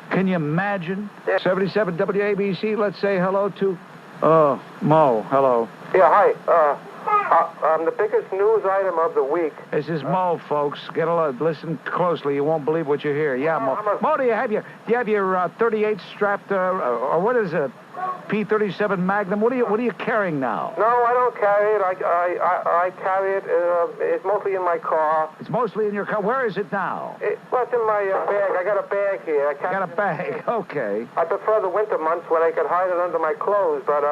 Can you imagine? 77 WABC, let's say hello to, Mo, hello. Yeah, hi. The biggest news item of the week. This is Mo, folks. Listen closely. You won't believe what you hear. Yeah, Mo. Mo, do you have your 38 strapped, or what is it? P-37 Magnum? What are you carrying now? No, I don't carry it. I carry it. It's mostly in my car. It's mostly in your car. Where is it now? It's in my bag. I got a bag here. You got a bag? Okay. I prefer the winter months when I could hide it under my clothes, but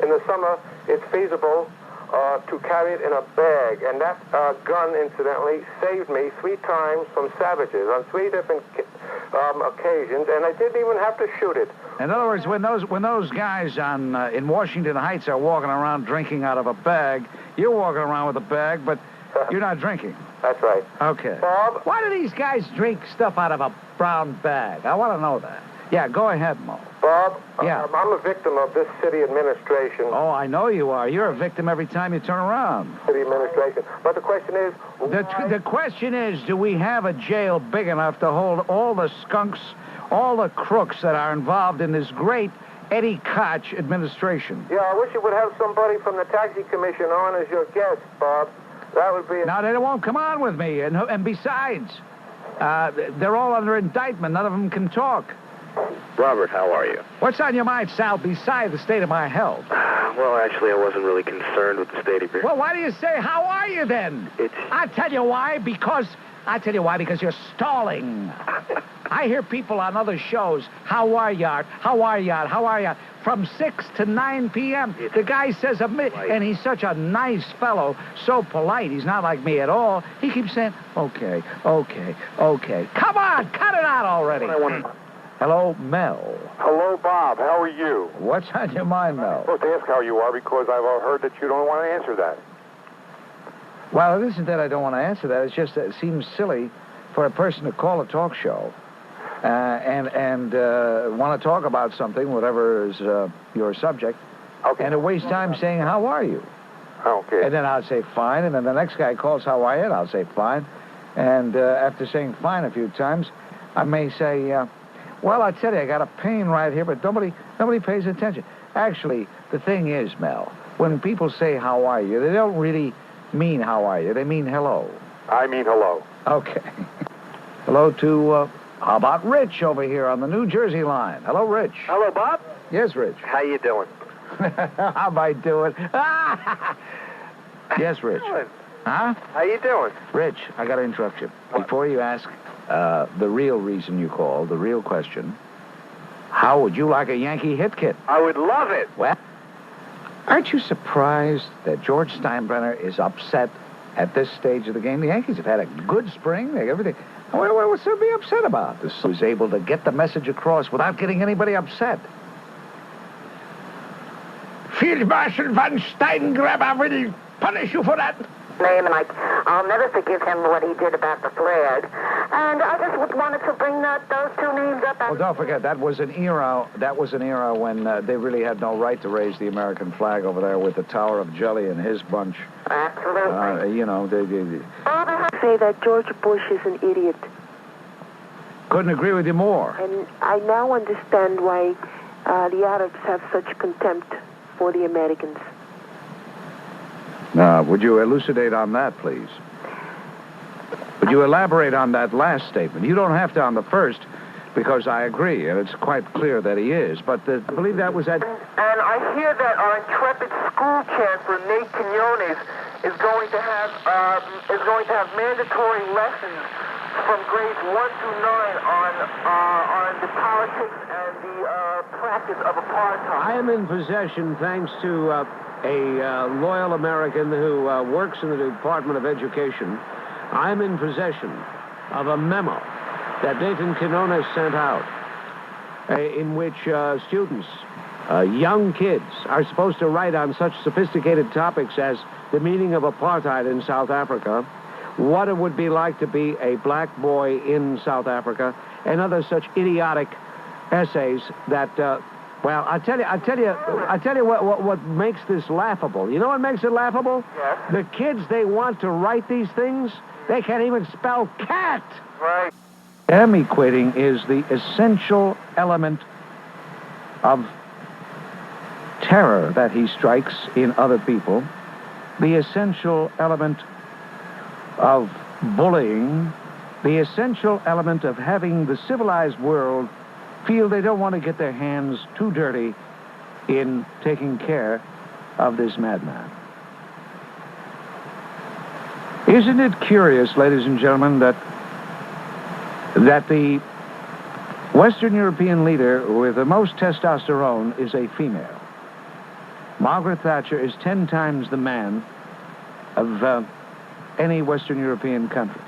in the summer it's feasible to carry it in a bag. And that gun, incidentally, saved me 3 times from savages on 3 different occasions, and I didn't even have to shoot it. In other words, when those guys in Washington Heights are walking around drinking out of a bag, you're walking around with a bag, but you're not drinking. That's right. Okay. Bob? Why do these guys drink stuff out of a brown bag? I want to know that. Yeah, go ahead, Mo. Bob, yeah. I'm a victim of this city administration. Oh, I know you are. You're a victim every time you turn around. City administration. But the question is... The question is, do we have a jail big enough to hold all the skunks, all the crooks that are involved in this great Eddie Koch administration. Yeah, I wish you would have somebody from the Taxi Commission on as your guest, Bob. That would be... Now, they won't come on with me. And besides, they're all under indictment. None of them can talk. Robert, how are you? What's on your mind, Sal, besides the state of my health? Well, actually, I wasn't really concerned with the state of your... Well, why do you say, how are you then? I'll tell you why, because you're stalling. I hear people on other shows, how are you, from 6 to 9 p.m. The guy says, and he's such a nice fellow, so polite. He's not like me at all. He keeps saying, okay. Come on, cut it out already. Hello, Mel. Hello, Bob. How are you? What's on your mind, Mel? I'm supposed to ask how you are because I've heard that you don't want to answer that. Well, it isn't that I don't want to answer that. It's just that it seems silly for a person to call a talk show and want to talk about something, whatever is your subject, and to waste time saying, how are you? Okay. And then I'll say, fine, and then the next guy calls, how are you? And I'll say, fine. And after saying fine a few times, I may say, well, I tell you, I got a pain right here, but nobody pays attention. Actually, the thing is, Mel, when people say, how are you, they don't really mean how are you. They mean hello. I mean hello. Okay. Hello to, how about Rich over here on the New Jersey line? Hello, Rich. Hello, Bob. Yes, Rich. How you doing? How am I doing? Yes, Rich. Huh? How you doing? Rich, I got to interrupt you. Before you ask the real reason you called, the real question, how would you like a Yankee hit kit? I would love it. Well, aren't you surprised that George Steinbrenner is upset at this stage of the game? The Yankees have had a good spring. They everything. What's there to be upset about? This was able to get the message across without getting anybody upset. Field Marshal von Steingraber will punish you for that. Name, and I'll never forgive him what he did about the flag. And I just wanted to bring those two names up. Well, don't forget, that was an era when they really had no right to raise the American flag over there with the Tower of Jelly and his bunch. Absolutely. They say that George Bush is an idiot. Couldn't agree with you more. And I now understand why the Arabs have such contempt for the Americans. Would you elucidate on that, please? Would you elaborate on that last statement? You don't have to on the first, because I agree, and it's quite clear that he is. But I believe that was that... And I hear that our intrepid school chancellor, Nate Quinones, is going to have mandatory lessons from grades 1 through 9 on the politics and the practice of apartheid. I am in possession, thanks to a loyal American who works in the Department of Education. I'm in possession of a memo that Nathan Quinones sent out in which students, young kids, are supposed to write on such sophisticated topics as the meaning of apartheid in South Africa, what it would be like to be a black boy in South Africa, and other such idiotic essays that... Well, I tell you what makes this laughable. You know what makes it laughable? Yes. The kids, they want to write these things. They can't even spell cat. Right. Equating is the essential element of terror that he strikes in other people, the essential element of bullying, the essential element of having the civilized world feel they don't want to get their hands too dirty in taking care of this madman. Isn't it curious, ladies and gentlemen, that the Western European leader with the most testosterone is a female? Margaret Thatcher is 10 times the man of any Western European country.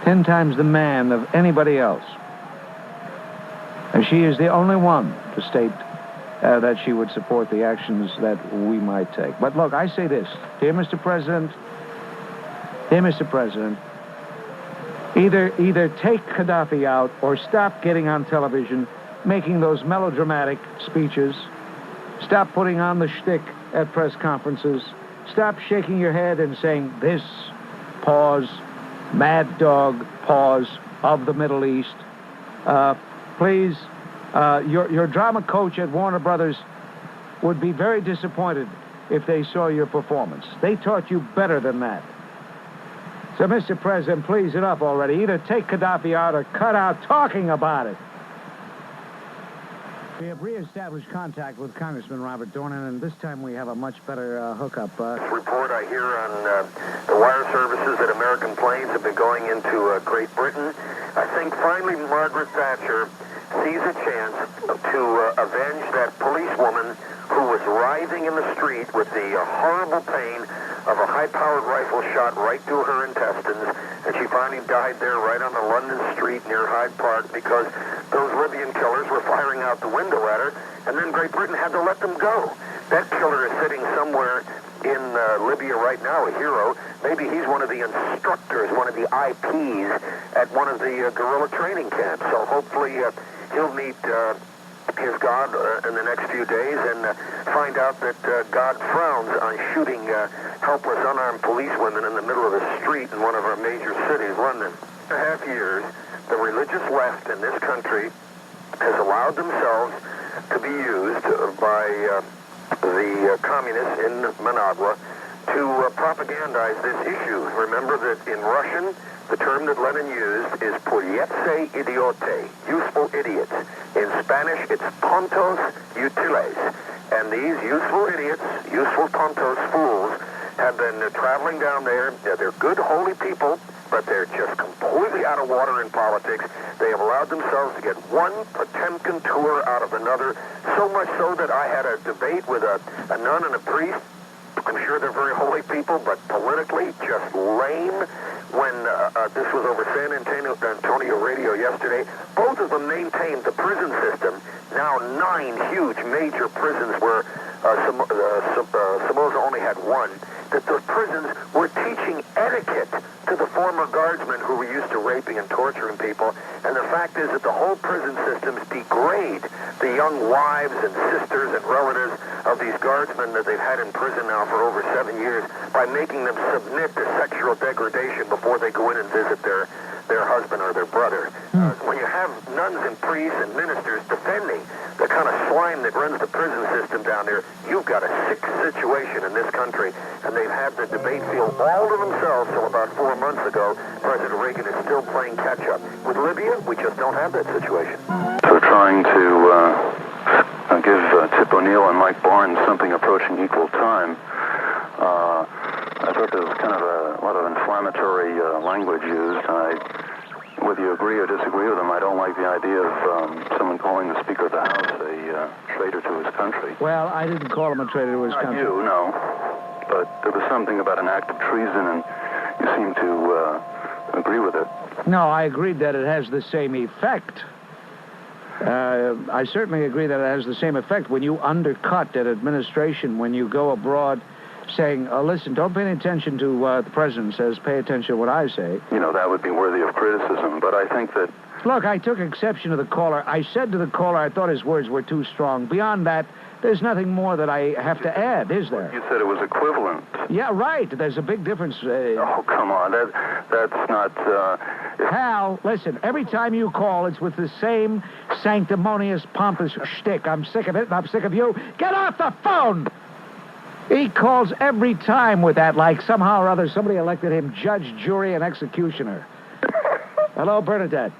10 times the man of anybody else. And she is the only one to state that she would support the actions that we might take. But look, I say this, dear Mr. President, either take Gaddafi out or stop getting on television, making those melodramatic speeches, stop putting on the shtick at press conferences, stop shaking your head and saying, this, pause, mad dog, pause, of the Middle East. Please, your drama coach at Warner Brothers would be very disappointed if they saw your performance. They taught you better than that. So, Mr. President, please, enough already. Either take Gaddafi out or cut out talking about it. We have reestablished contact with Congressman Robert Dornan, and this time we have a much better hookup. Report I hear on the wire services that American planes have been going into Great Britain. I think finally Margaret Thatcher sees a chance to avenge that policewoman who was writhing in the street with the horrible pain of a high-powered rifle shot right through her intestines, and she finally died there right on the London street near Hyde Park because those Libyan killers were firing out the window at her, and then Great Britain had to let them go. That killer is sitting somewhere in Libya right now, a hero. Maybe he's one of the instructors, one of the IPs at one of the guerrilla training camps. So hopefully he'll meet his God in the next few days and find out that God frowns on shooting helpless unarmed policewomen in the middle of the street in one of our major cities, London. 2.5 years, the religious left in this country has allowed themselves to be used by the communists in Managua to propagandize this issue. Remember that in Russian, the term that Lenin used is purietse idiote, useful idiots. In Spanish, it's tontos utiles. And these useful idiots, useful tontos fools, have been traveling down there. They're good, holy people, but they're just completely out of water in politics. They have allowed themselves to get one Potemkin tour out of another, so much so that I had a debate with a nun and a priest. I'm sure they're very holy people, but politically just lame. When this was over San Antonio radio yesterday, both of them maintained the prison system. Now 9 huge major prisons where Somoza only had one. That the prisons were teaching etiquette to the former guardsmen who were used to raping and torturing people. And the fact is that the whole prison systems degrade the young wives and sisters and relatives of these guardsmen that they've had in prison now for over 7 years by making them submit to sexual degradation before they go in and visit their husband or their brother. When you have nuns and priests and ministers defending the kind of slime that runs the prison system down there, you've got a sick situation in this country. And they've had the debate field all to themselves till about 4 months ago. President Reagan is still playing catch-up. With Libya, we just don't have that situation. So trying to give Tip O'Neill and Mike Barnes something approaching equal time. I thought there was kind of a lot of inflammatory language used. Whether you agree or disagree with them, I don't like the idea of someone calling the Speaker of the House a traitor to his country. Well, I didn't call him a traitor to his country. You, no. But there was something about an act of treason, and you seem to agree with it. No, I agreed that it has the same effect. I certainly agree that it has the same effect when you undercut an administration, when you go abroad saying, listen, don't pay any attention to what the president says, pay attention to what I say. You know, that would be worthy of criticism, but I think that... Look, I took exception to the caller. I said to the caller I thought his words were too strong. Beyond that, there's nothing more that I have to add, is there? You said it was equivalent. Yeah, right. There's a big difference. Oh, come on. That's not... Hal, listen, every time you call, it's with the same sanctimonious, pompous shtick. I'm sick of it, and I'm sick of you. Get off the phone! He calls every time with that, like somehow or other somebody elected him judge, jury, and executioner. Hello, Bernadette.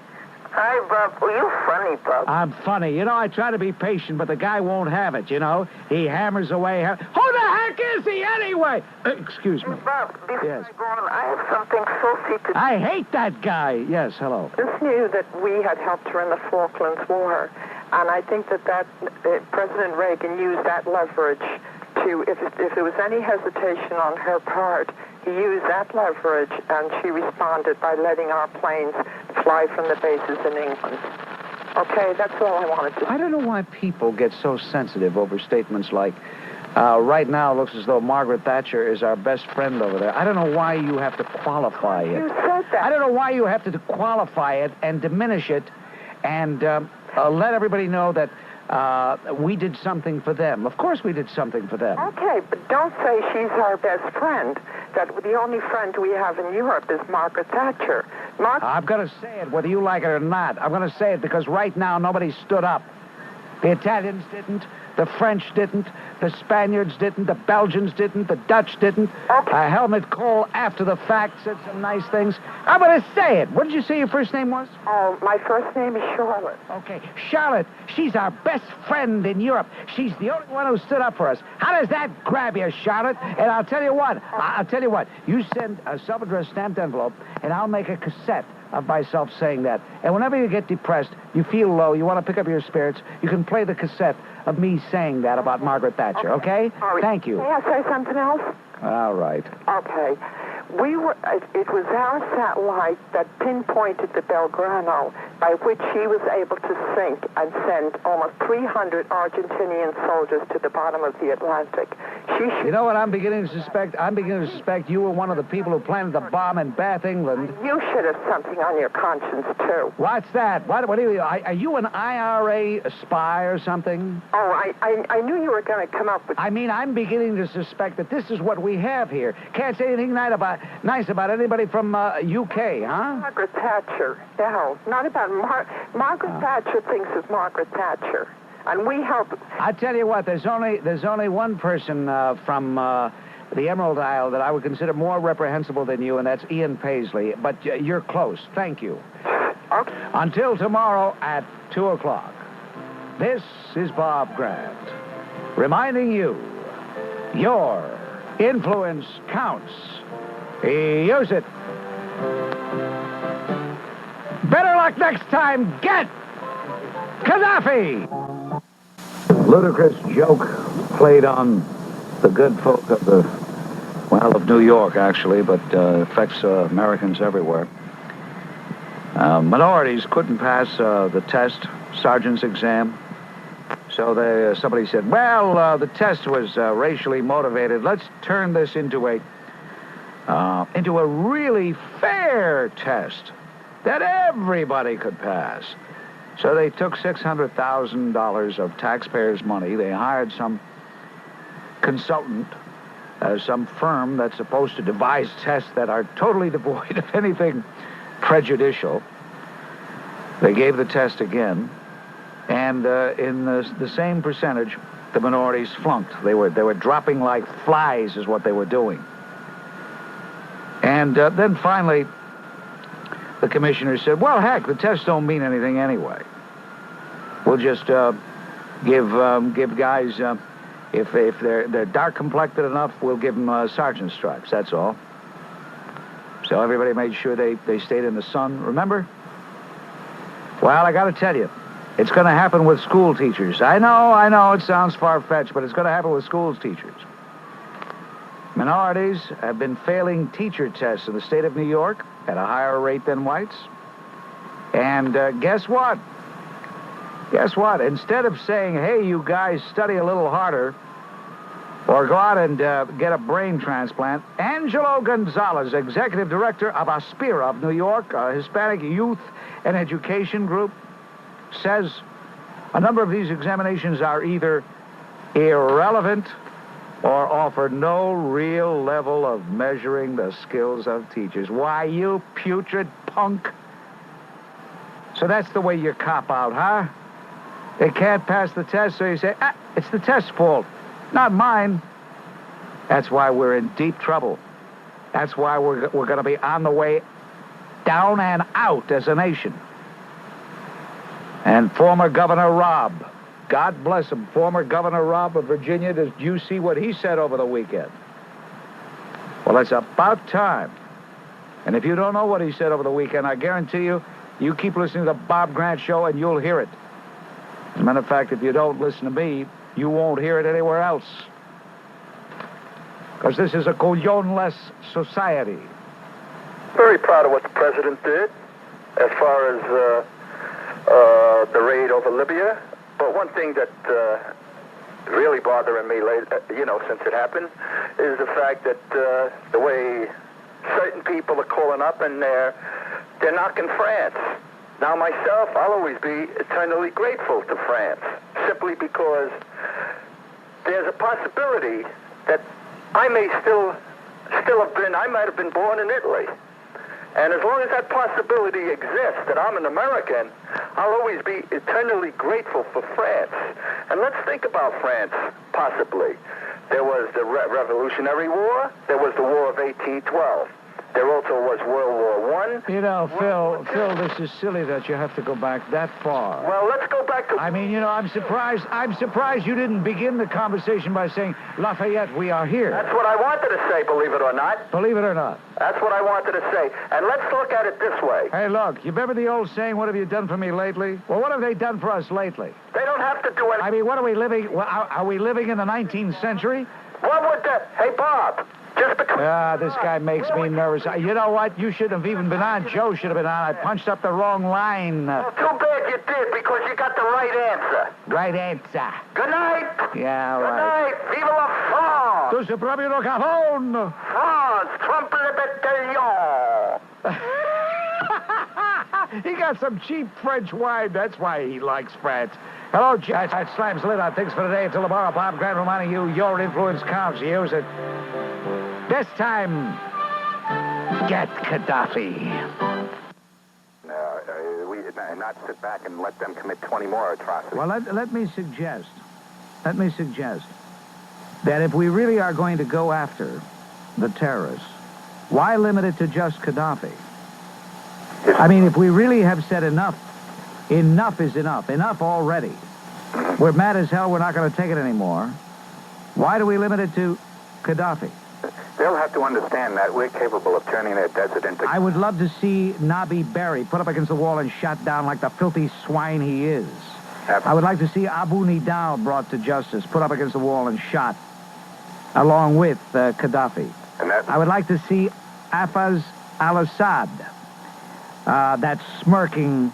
Hi, Bob. Well, you're funny, Bob. I'm funny. You know, I try to be patient, but the guy won't have it, you know? He hammers away. Who the heck is he anyway? Excuse me. Bob, before yes. I go on, I have something salty to... I hate that guy. Yes, hello. Just knew that we had helped her in the Falklands War, and I think that President Reagan used that leverage to, if there was any hesitation on her part, he used that leverage, and she responded by letting our planes fly from the bases in England. Okay, that's all I wanted to say. I don't know why people get so sensitive over statements like, right now it looks as though Margaret Thatcher is our best friend over there. I don't know why you have to qualify it. You said that. I don't know why you have to qualify it and diminish it and let everybody know that we did something for them. Of course we did something for them. Okay, but don't say she's our best friend. that the only friend we have in Europe is Margaret Thatcher. I'm going to say it, whether you like it or not. I'm going to say it because right now nobody stood up. The Italians didn't. The French didn't. The Spaniards didn't. The Belgians didn't. The Dutch didn't. Okay. Helmut Kohl, after the fact, said some nice things. I'm going to say it. What did you say your first name was? Oh, my first name is Charlotte. Okay. Charlotte, she's our best friend in Europe. She's the only one who stood up for us. How does that grab you, Charlotte? And I'll tell you what. You send a self-addressed stamped envelope, and I'll make a cassette of myself saying that. And whenever you get depressed, you feel low, you want to pick up your spirits, you can play the cassette of me saying that about Margaret Thatcher, okay? Thank you. May I say something else? All right. Okay. It was our satellite that pinpointed the Belgrano, by which he was able to sink and send almost 300 Argentinian soldiers to the bottom of the Atlantic. You know what I'm beginning to suspect? I'm beginning to suspect you were one of the people who planted the bomb in Bath, England. You should have something on your conscience, too. What's that? What are you an IRA spy or something? Oh, I knew you were going to come up with... I mean, I'm beginning to suspect that this is what we have here. Can't say anything nice about anybody from UK, huh? Margaret Thatcher. No, not about Margaret Thatcher thinks of Margaret Thatcher. And we help... I tell you what, there's only one person from the Emerald Isle that I would consider more reprehensible than you, and that's Ian Paisley. But you're close. Thank you. Okay. Until tomorrow at 2 o'clock, this is Bob Grant, reminding you, your influence counts. Use it. Better luck next time. Get Gaddafi! Ludicrous joke played on the good folk of New York, actually, but affects Americans everywhere. Minorities couldn't pass the test, sergeant's exam. So somebody said, well, the test was racially motivated. Let's turn this into a really fair test that everybody could pass. So they took $600,000 of taxpayers' money. They hired some consultant, some firm that's supposed to devise tests that are totally devoid of anything prejudicial. They gave the test again, and in the same percentage, the minorities flunked. They were dropping like flies is what they were doing. And then finally, the commissioner said, well, heck, the tests don't mean anything anyway. We'll just give guys, if they're dark-complected enough, we'll give them sergeant stripes, that's all. So everybody made sure they stayed in the sun. Remember? Well, I got to tell you, it's going to happen with school teachers. I know, it sounds far-fetched, but it's going to happen with school teachers. Minorities have been failing teacher tests in the state of New York at a higher rate than whites. And guess what? Instead of saying, hey, you guys, study a little harder, or go out and get a brain transplant, Angelo Gonzalez, executive director of Aspira of New York, a Hispanic youth and education group, says a number of these examinations are either irrelevant or offer no real level of measuring the skills of teachers. Why, you putrid punk. So that's the way you cop out, huh? They can't pass the test, so you say, it's the test's fault, not mine. That's why we're in deep trouble. That's why we're going to be on the way down and out as a nation. And former Governor Robb, God bless him, former Governor Robb of Virginia, did you see what he said over the weekend? Well, it's about time. And if you don't know what he said over the weekend, I guarantee you, you keep listening to the Bob Grant Show and you'll hear it. As a matter of fact, if you don't listen to me, you won't hear it anywhere else. Because this is a couillon-less society. Very proud of what the president did as far as the raid over Libya. But one thing that really bothering me, since it happened, is the fact that the way certain people are calling up and they're knocking France. Now, myself, I'll always be eternally grateful to France, simply because there's a possibility that I may still I might have been born in Italy. And as long as that possibility exists, that I'm an American, I'll always be eternally grateful for France. And let's think about France, possibly. There was the Revolutionary War. There was the War of 1812. There also was World War I. You know, Phil, this is silly that you have to go back that far. Well, let's go back to... I mean, you know, I'm surprised you didn't begin the conversation by saying, Lafayette, we are here. That's what I wanted to say, believe it or not. Believe it or not. That's what I wanted to say. And let's look at it this way. Hey, look, you remember the old saying, what have you done for me lately? Well, what have they done for us lately? They don't have to do anything. I mean, what are we living... Are we living in the 19th century? What would that... Hey, Bob... This guy makes me nervous. You know what? You shouldn't have even been on. Joe should have been on. I punched up the wrong line. Well, too bad you did, because you got the right answer. Right answer. Good night. Yeah, Good right. night. Vive la France. Tu sei proprio un cavone. France, trompe le bataillon. He got some cheap French wine. That's why he likes France. Hello, Jack. That slams lid on things for today. Until tomorrow, Bob Grant reminding you, your influence counts. Use it. This time, get Gaddafi. Not sit back and let them commit 20 more atrocities. Well, let me suggest that if we really are going to go after the terrorists, why limit it to just Gaddafi? I mean, if we really have said enough is enough already. We're mad as hell, we're not going to take it anymore. Why do we limit it to Gaddafi? They'll have to understand that we're capable of turning their desert into... I would love to see Nabi Berri put up against the wall and shot down like the filthy swine he is. Absolutely. I would like to see Abu Nidal brought to justice, put up against the wall and shot, along with Gaddafi. I would like to see Hafez al-Assad, that smirking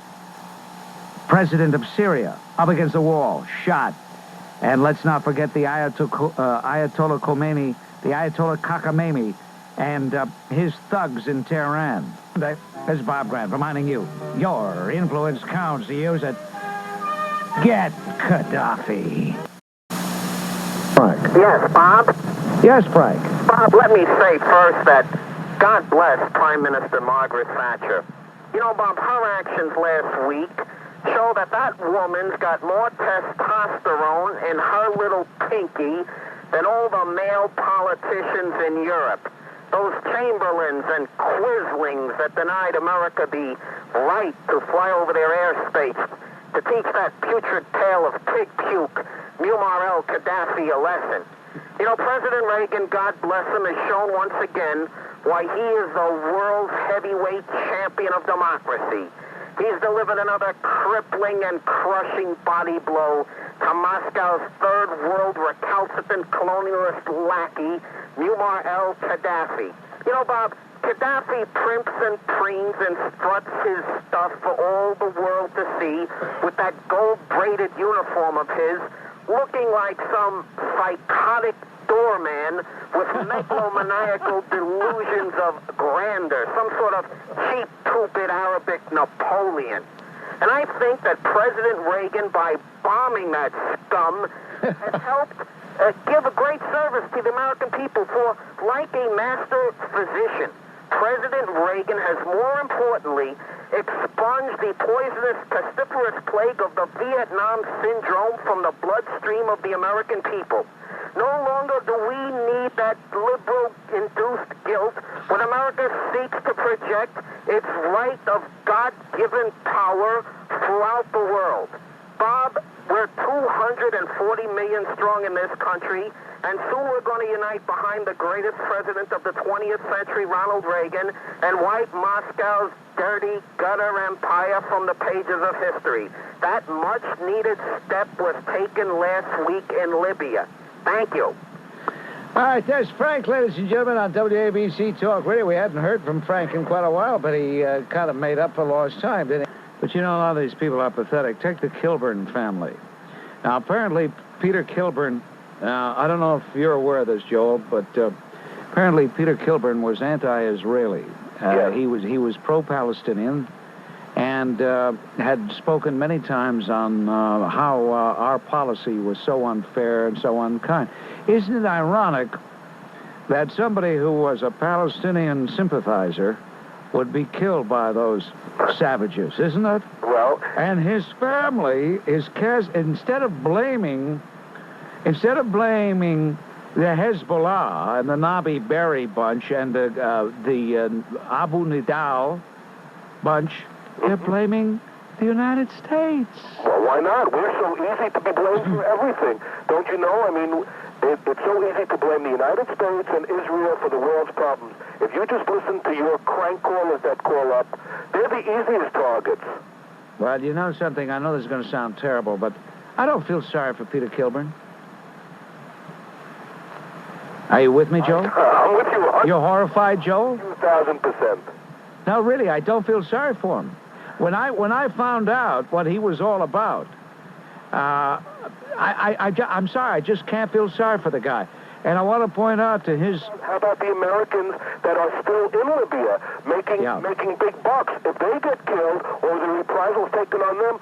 president of Syria, up against the wall, shot. And let's not forget the Ayatollah Khomeini, the Ayatollah Khamenei, and his thugs in Tehran. This is Bob Grant reminding you, your influence counts. Use it. Get Gaddafi. Frank. Yes, Bob? Yes, Frank. Bob, let me say first that God bless Prime Minister Margaret Thatcher. You know, Bob, her actions last week show that woman's got more testosterone in her little pinky than all the male politicians in Europe. Those Chamberlains and Quislings that denied America the right to fly over their airspace to teach that putrid tale of pig puke, Muammar al-Gaddafi, a lesson. You know, President Reagan, God bless him, has shown once again why he is the world's heavyweight champion of democracy. He's delivered another crippling and crushing body blow to Moscow's third world recalcitrant colonialist lackey, Muammar al-Gaddafi. You know, Bob, Gaddafi primps and preens and struts his stuff for all the world to see with that gold-braided uniform of his, looking like some psychotic doorman with megalomaniacal delusions of grandeur, some sort of cheap, stupid Arabic Napoleon. And I think that President Reagan, by bombing that scum, has helped give a great service to the American people, for, like a master physician, President Reagan has, more importantly, expunged the poisonous pestiferous plague of the Vietnam syndrome from the bloodstream of the American people. No longer do we need that liberal-induced guilt when America seeks to project its right of God-given power throughout the world. Bob, we're 240 million strong in this country, and soon we're going to unite behind the greatest president of the 20th century, Ronald Reagan, and wipe Moscow's dirty gutter empire from the pages of history. That much-needed step was taken last week in Libya. Thank you. All right, there's Frank, ladies and gentlemen, on WABC Talk Radio. We hadn't heard from Frank in quite a while, but he kind of made up for lost time, didn't he? But you know, a lot of these people are pathetic. Take the Kilburn family. Now, apparently, Peter Kilburn, I don't know if you're aware of this, Joel, but apparently Peter Kilburn was anti-Israeli. Yes. He was pro-Palestinian and had spoken many times on how our policy was so unfair and so unkind. Isn't it ironic that somebody who was a Palestinian sympathizer would be killed by those savages, isn't it? Well... And his family is instead of blaming the Hezbollah and the Nabi Berri bunch and the Abu Nidal bunch, they're blaming the United States. Well, why not? We're so easy to be blamed for everything. Don't you know? I mean, it's so easy to blame the United States and Israel for the world's problems. If you just listen to your crank callers that call up, they're the easiest targets. Well, you know something? I know this is going to sound terrible, but I don't feel sorry for Peter Kilburn. Are you with me, Joe? I'm with you. You're horrified, Joe? 2,000%. No, really, I don't feel sorry for him. When I found out what he was all about, I'm sorry, I just can't feel sorry for the guy. And I want to point out to his... How about the Americans that are still in Libya making big bucks? If they get killed or the reprisals taken on them,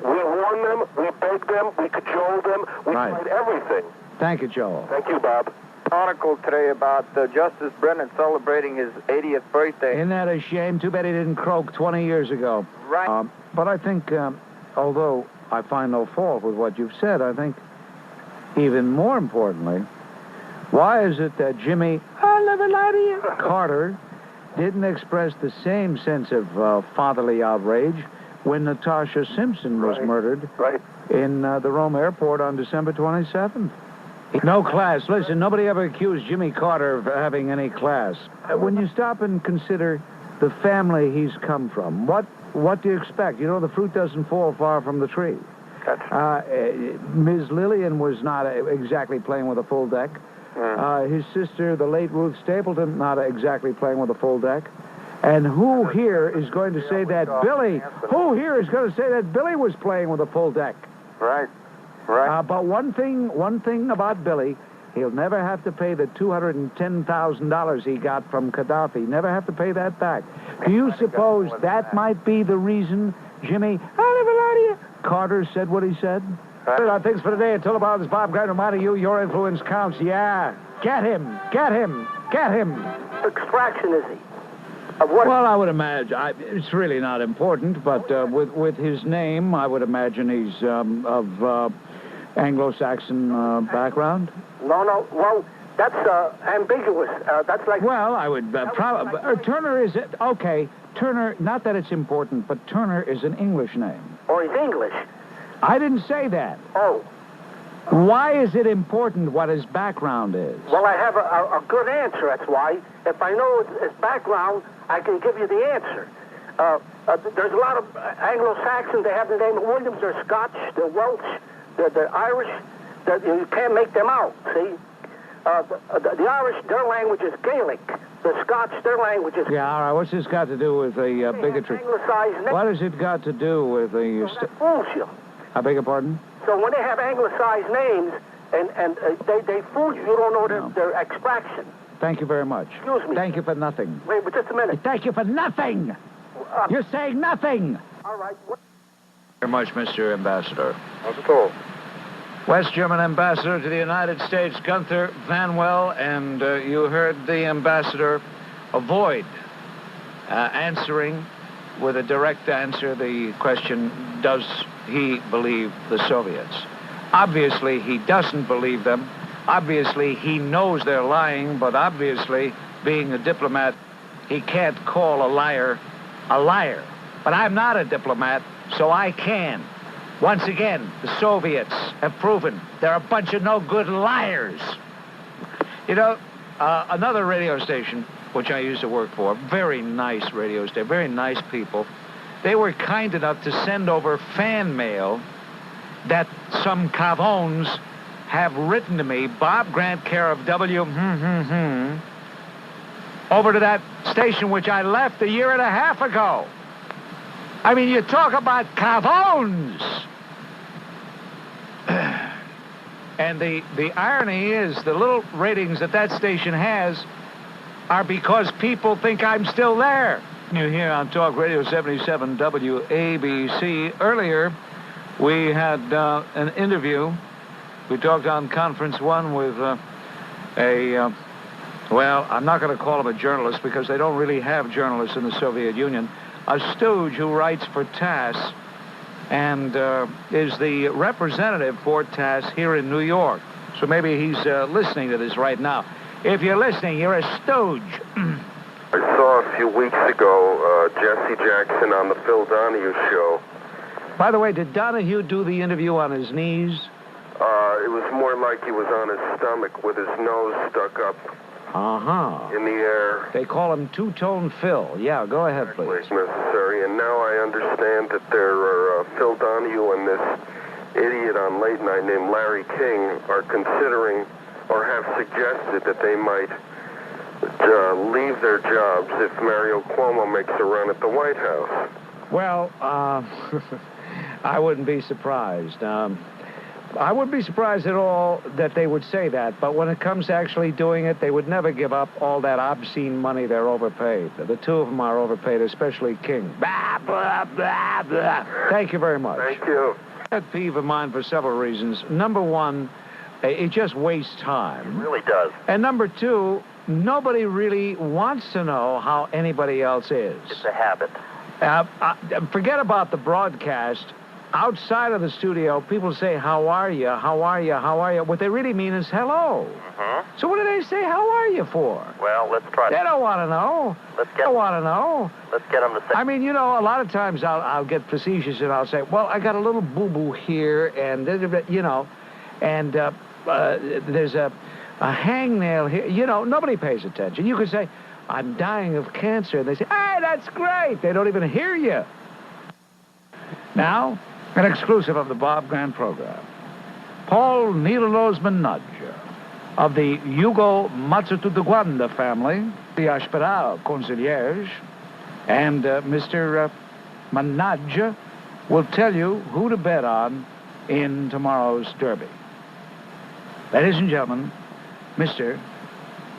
we warn them, we beg them, we cajole them, we fight everything. Thank you, Joel. Thank you, Bob. Article today about Justice Brennan celebrating his 80th birthday. Isn't that a shame? Too bad he didn't croak 20 years ago. Right. But I think, although I find no fault with what you've said, I think even more importantly, why is it that Jimmy Carter didn't express the same sense of fatherly outrage when Natasha Simpson was murdered in the Rome airport on December 27th? No class. Listen, nobody ever accused Jimmy Carter of having any class. When you stop and consider the family he's come from, what do you expect? You know, the fruit doesn't fall far from the tree. Ms. Lillian was not exactly playing with a full deck. His sister, the late Ruth Stapleton, not exactly playing with a full deck. And who here is going to say that Billy was playing with a full deck? Right. But one thing about Billy, he'll never have to pay the $210,000 he got from Gaddafi. Never have to pay that back. Do you suppose that might be the reason Jimmy Carter said what he said? Our things for today. Until about this, Bob Grant reminding you, your influence counts. Yeah. Get him. Extraction, is he? Well, I would imagine, it's really not important, but with his name, I would imagine he's of Anglo-Saxon background. No. Well, that's ambiguous. That's like... Well, I would probably... Turner is... Okay, Turner, not that it's important, but Turner is an English name. Oh, he's English. I didn't say that. Oh. Why is it important what his background is? Well, I have a good answer, that's why. If I know his background, I can give you the answer. There's a lot of Anglo-Saxons, they have the name of Williams, they're Scotch, they're Welsh, they're Irish. You can't make them out, see? The Irish, their language is Gaelic. The Scotch, their language is... Yeah, all right, what's this got to do with the bigotry? What has it got to do with the... That fools you. I beg your pardon? So when they have anglicized names, and they fool you, you don't know their extraction. Thank you very much. Excuse me. Thank you for nothing. Wait, but just a minute. Thank you for nothing! You're saying nothing! All right. Very much, Mr. Ambassador. Not at all. West German ambassador to the United States, Gunther Vanwell, and you heard the ambassador avoid answering with a direct answer the question, does he believe the Soviets? Obviously, he doesn't believe them. Obviously, he knows they're lying, but obviously, being a diplomat, he can't call a liar a liar. But I'm not a diplomat, so I can. Once again, the Soviets have proven they're a bunch of no-good liars. You know, another radio station, which I used to work for, very nice radio station, very nice people, they were kind enough to send over fan mail that some gavones have written to me, Bob Grant, care of over to that station which I left a year and a half ago. I mean, you talk about gavones. And the irony is the little ratings that station has are because people think I'm still there. You hear on Talk Radio 77 WABC. Earlier, we had an interview. We talked on Conference 1 with a Well, I'm not going to call him a journalist because they don't really have journalists in the Soviet Union. A stooge who writes for TASS and is the representative for TASS here in New York. So maybe he's listening to this right now. If you're listening, you're a stooge. I saw a few weeks ago Jesse Jackson on the Phil Donahue show. By the way, did Donahue do the interview on his knees? It was more like he was on his stomach with his nose stuck up in the air. They call him Two-Tone Phil. Yeah, go ahead, please. It's necessary, and now I understand that there are Phil Donahue and this idiot on late night named Larry King are considering or have suggested that they might leave their jobs if Mario Cuomo makes a run at the White House. Well, I wouldn't be surprised. I wouldn't be surprised at all that they would say that, but when it comes to actually doing it, they would never give up all that obscene money they're overpaid. The two of them are overpaid, especially King. Blah, blah, blah, blah. Thank you very much. Thank you. That peeve of mine for several reasons. Number one, it just wastes time. It really does. And number two, nobody really wants to know how anybody else is. It's a habit. Forget about the broadcast. Outside of the studio, people say, how are you, how are you, how are you? What they really mean is hello. So what do they say, how are you for? Well, let's try They don't want to know. They don't want to know. Let's get them to say. I mean, you know, a lot of times I'll get facetious and I'll say, well, I got a little boo-boo here, and, you know, and there's a hangnail here. You know, nobody pays attention. You could say, I'm dying of cancer. And they say, hey, that's great. They don't even hear you. Now, an exclusive of the Bob Grant program. Paul Needlenose Menage of the Hugo Matsututuguanda family, the Ashperal Concierge, and Mr. Menage will tell you who to bet on in tomorrow's Derby. Ladies and gentlemen, Mr.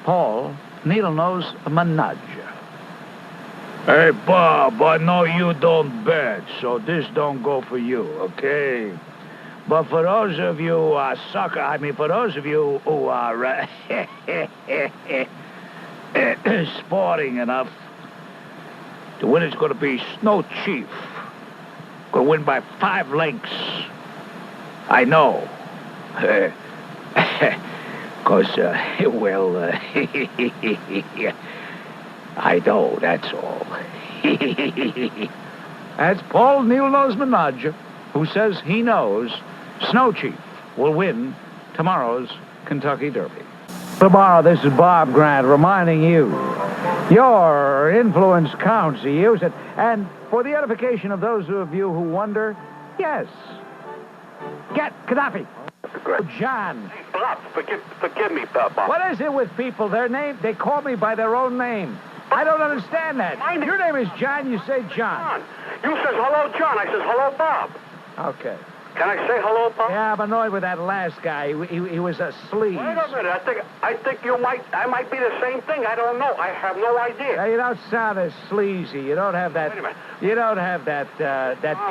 Paul Needlenose Menage. Hey, Bob, I know you don't bet, so this don't go for you, okay? But for those of you who are for those of you who are sporting enough, the winner's going to be Snow Chief. Going to win by 5 lengths. I know. Because, I know, that's all. That's Paul Needlenose Menage, who says he knows Snow Chief will win tomorrow's Kentucky Derby. Tomorrow, this is Bob Grant reminding you, your influence counts. Use it. And for the edification of those of you who wonder, yes, get Gaddafi. John. Hey, Bob, forgive me, Bob. What is it with people? They call me by their own name. I don't understand that. Your name is John, you say John. You says hello, John. I says hello, Bob. Okay. Can I say hello, Bob? Yeah, I'm annoyed with that last guy. He was a sleaze. Wait a minute. I think I might be the same thing. I don't know. I have no idea. Yeah, you don't sound as sleazy. You don't have that. Wait a minute. You don't have that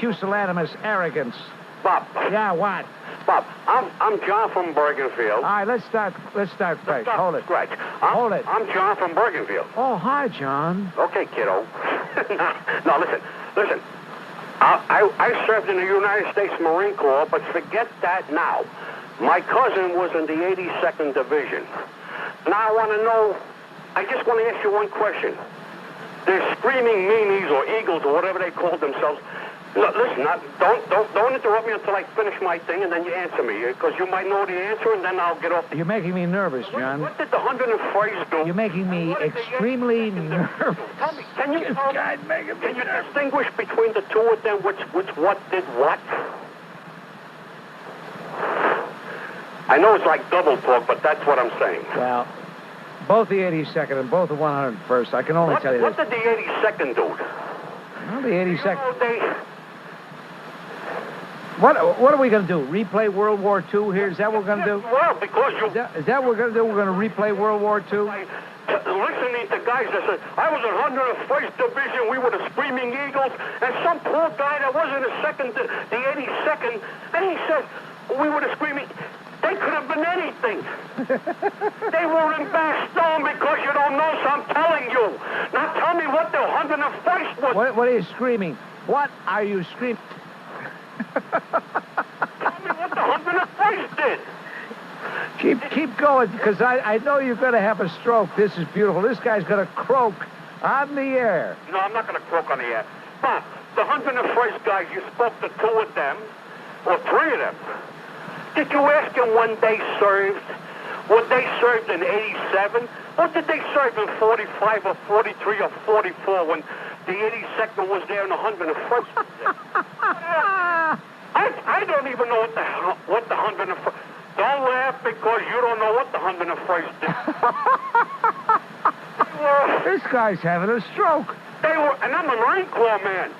pusillanimous arrogance. Bob. Yeah, what? Bob, I'm John from Bergenfield. All right, let's start fresh. Hold it. Scratch. Hold it. I'm John from Bergenfield. Oh, hi, John. Okay, kiddo. No, listen. I served in the United States Marine Corps, but forget that now. My cousin was in the 82nd Division. Now I just want to ask you one question. They're screaming meanies or eagles or whatever they call themselves. No, listen, don't interrupt me until I finish my thing, and then you answer me, because you might know the answer, and then I'll get off. You're making me nervous, John. What did the 101st do? You're making me extremely nervous. Tell me, can you distinguish between the two of them, which what did what? I know it's like double talk, but that's what I'm saying. Well, both the 82nd and both the 101st, I can only tell you this. What did the 82nd do? Well, the 82nd... What are we going to do? Replay World War II here? Is that what we're going to do? Well, because you... Is that what we're going to do? We're going to replay World War II? Listening to guys that said, I was in 101st Division, we were the Screaming Eagles, and some poor guy that was in the 82nd, and he said, we were the Screaming... They could have been anything. They were in Bastogne because you don't know, so I'm telling you. Now tell me what the 101st was. What are you screaming? What are you screaming? Tell me what the 101st did. Keep going, because I know you're going to have a stroke. This is beautiful. This guy's going to croak on the air. No, I'm not going to croak on the air. But the 101st guys, you spoke to 2 of them, or 3 of them. Did you ask them when they served? Were they served in 87? Or did they serve in 45 or 43 or 44 when the 82nd was there and the 101st was there? I don't even know what the 101st... Don't laugh because you don't know what the 101st did. This guy's having a stroke. They were, and I'm a Marine Corps man.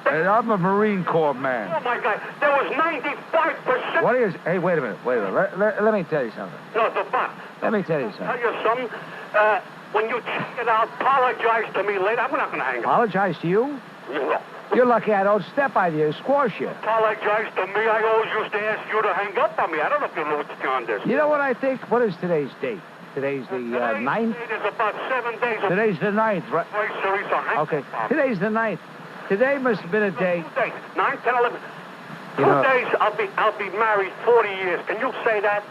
And I'm a Marine Corps man. Oh, my God. There was 95%. What is... Hey, wait a minute. Let me tell you something. No, the fuck. Let me tell you something. Tell you something. When you check it out, apologize to me later. I'm not going to hang up. Apologize to you? No. You're lucky I don't step on you and squash you. Apologize to me. I always used to ask you to hang up on me. I don't know if you know what's on this. You know what I think? What is today's date? Today's the 9th? It is about 7 days. Today's the 9th, right? Okay. Today's the 9th. Today must have been a day. 2 days. 9, 10, 11. You 2 know, days, I'll be married 40 years. Can you say that?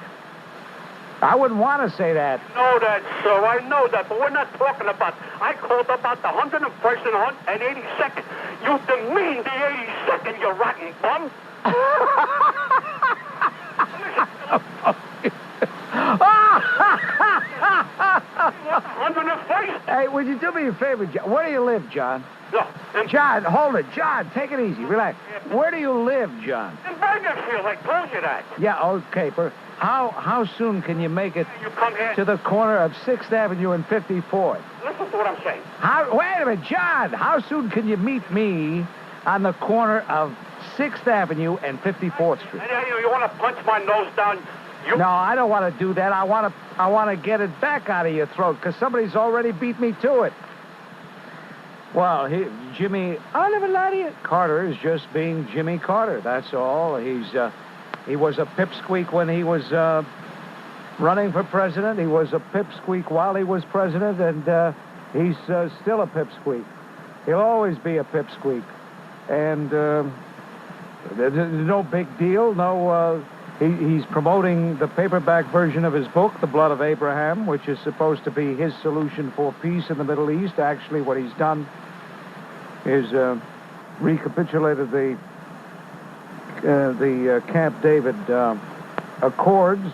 I wouldn't want to say that. Know that, sir. I know that, but we're not talking about... I called about the 101st and 82nd. You demean the 82nd, you rotten bum. 101st? Hey, would you do me a favor, John? Where do you live, John? No. John, hold it. John, take it easy. Relax. Where do you live, John? In Bakersfield, I told you that. Yeah, okay. But how soon can you make it You come here. to the corner of 6th Avenue and 54th? Listen to what I'm saying. Wait a minute, John. How soon can you meet me on the corner of 6th Avenue and 54th Street? You want to punch my nose down? No, I don't want to do that. I want to get it back out of your throat because somebody's already beat me to it. Well, Jimmy, I'll never lie to you. Carter is just being Jimmy Carter. That's all. He was a pipsqueak when he was running for president. He was a pipsqueak while he was president, and he's still a pipsqueak. He'll always be a pipsqueak. And there's no big deal. No, he's promoting the paperback version of his book, The Blood of Abraham, which is supposed to be his solution for peace in the Middle East. Actually, what he's done is recapitulated the Camp David Accords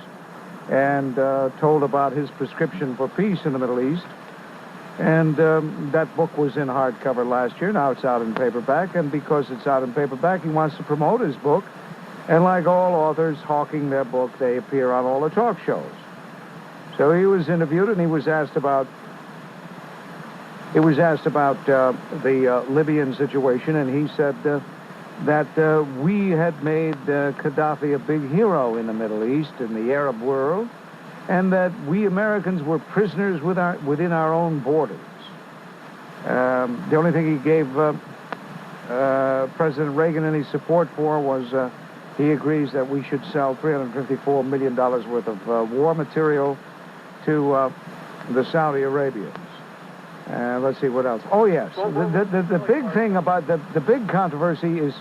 and told about his prescription for peace in the Middle East. And that book was in hardcover last year. Now it's out in paperback. And because it's out in paperback, he wants to promote his book. And like all authors hawking their book, they appear on all the talk shows. So he was interviewed, and he was asked about the Libyan situation, and he said that we had made Gaddafi a big hero in the Middle East, in the Arab world, and that we Americans were prisoners within our own borders. The only thing he gave President Reagan any support for was he agrees that we should sell $354 million worth of war material to the Saudi Arabians. Let's see what else. Oh, yes. The big thing about the big controversy is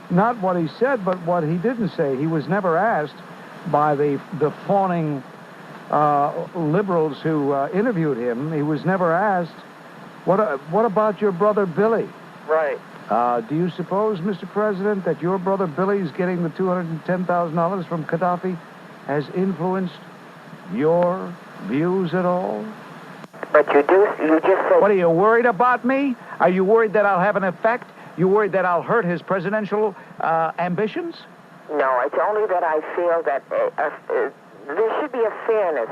not what he said, but what he didn't say. He was never asked by the fawning liberals who interviewed him. He was never asked, what about your brother Billy? Right. Do you suppose, Mr. President, that your brother Billy's getting the $210,000 from Gaddafi has influenced your views at all? But you just said... What, are you worried about me? Are you worried that I'll have an effect? You worried that I'll hurt his presidential ambitions? No, it's only that I feel that there should be a fairness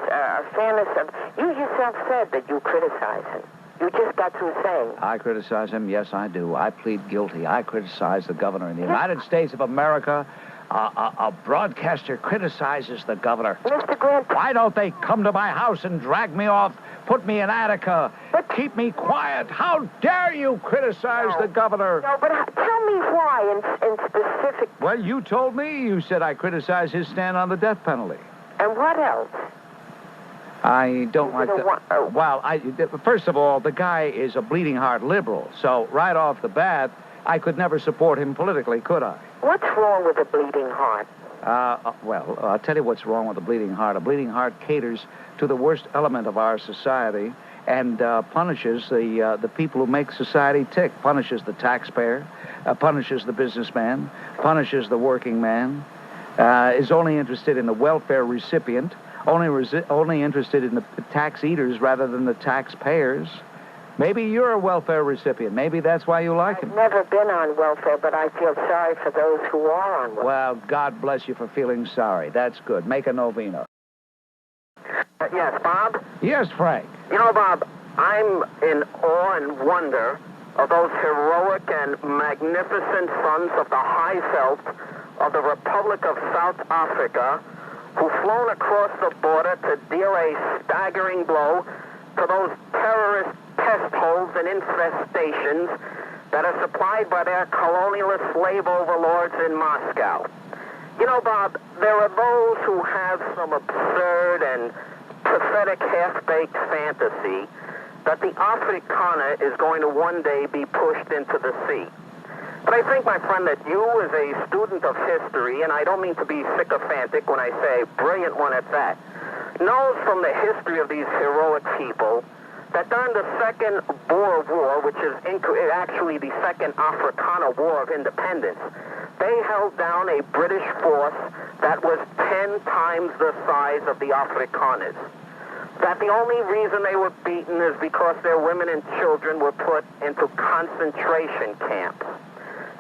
of... You yourself said that you criticize him. You just got through saying. I criticize him. Yes, I do. I plead guilty. I criticize the governor in the United States of America. A broadcaster criticizes the governor. Mr. Grant... Why don't they come to my house and drag me off, put me in Attica, keep me quiet? How dare you criticize the governor? No, but tell me why in specific... Well, you told me. You said I criticize his stand on the death penalty. And what else? I don't like the... Well, first of all, the guy is a bleeding heart liberal, so right off the bat, I could never support him politically, could I? What's wrong with a bleeding heart? Well, I'll tell you what's wrong with a bleeding heart. A bleeding heart caters to the worst element of our society and punishes the people who make society tick, punishes the taxpayer, punishes the businessman, punishes the working man, is only interested in the welfare recipient, only interested in the tax eaters rather than the taxpayers. Maybe you're a welfare recipient. Maybe that's why you like him. I've never been on welfare, but I feel sorry for those who are on welfare. Well, God bless you for feeling sorry. That's good. Make a novena. Yes, Bob? Yes, Frank. You know, Bob, I'm in awe and wonder of those heroic and magnificent sons of the high veld of the Republic of South Africa who've flown across the border to deal a staggering blow to those terrorist pest holes and infestations that are supplied by their colonialist slave overlords in Moscow. You know, Bob, there are those who have some absurd and pathetic half-baked fantasy that the Afrikaner is going to one day be pushed into the sea. But I think, my friend, that you, as a student of history, and I don't mean to be sycophantic when I say brilliant one at that, knows from the history of these heroic people that during the Second Boer War, which is actually the Second Afrikaner War of Independence, they held down a British force that was 10 times the size of the Afrikaners. That the only reason they were beaten is because their women and children were put into concentration camps.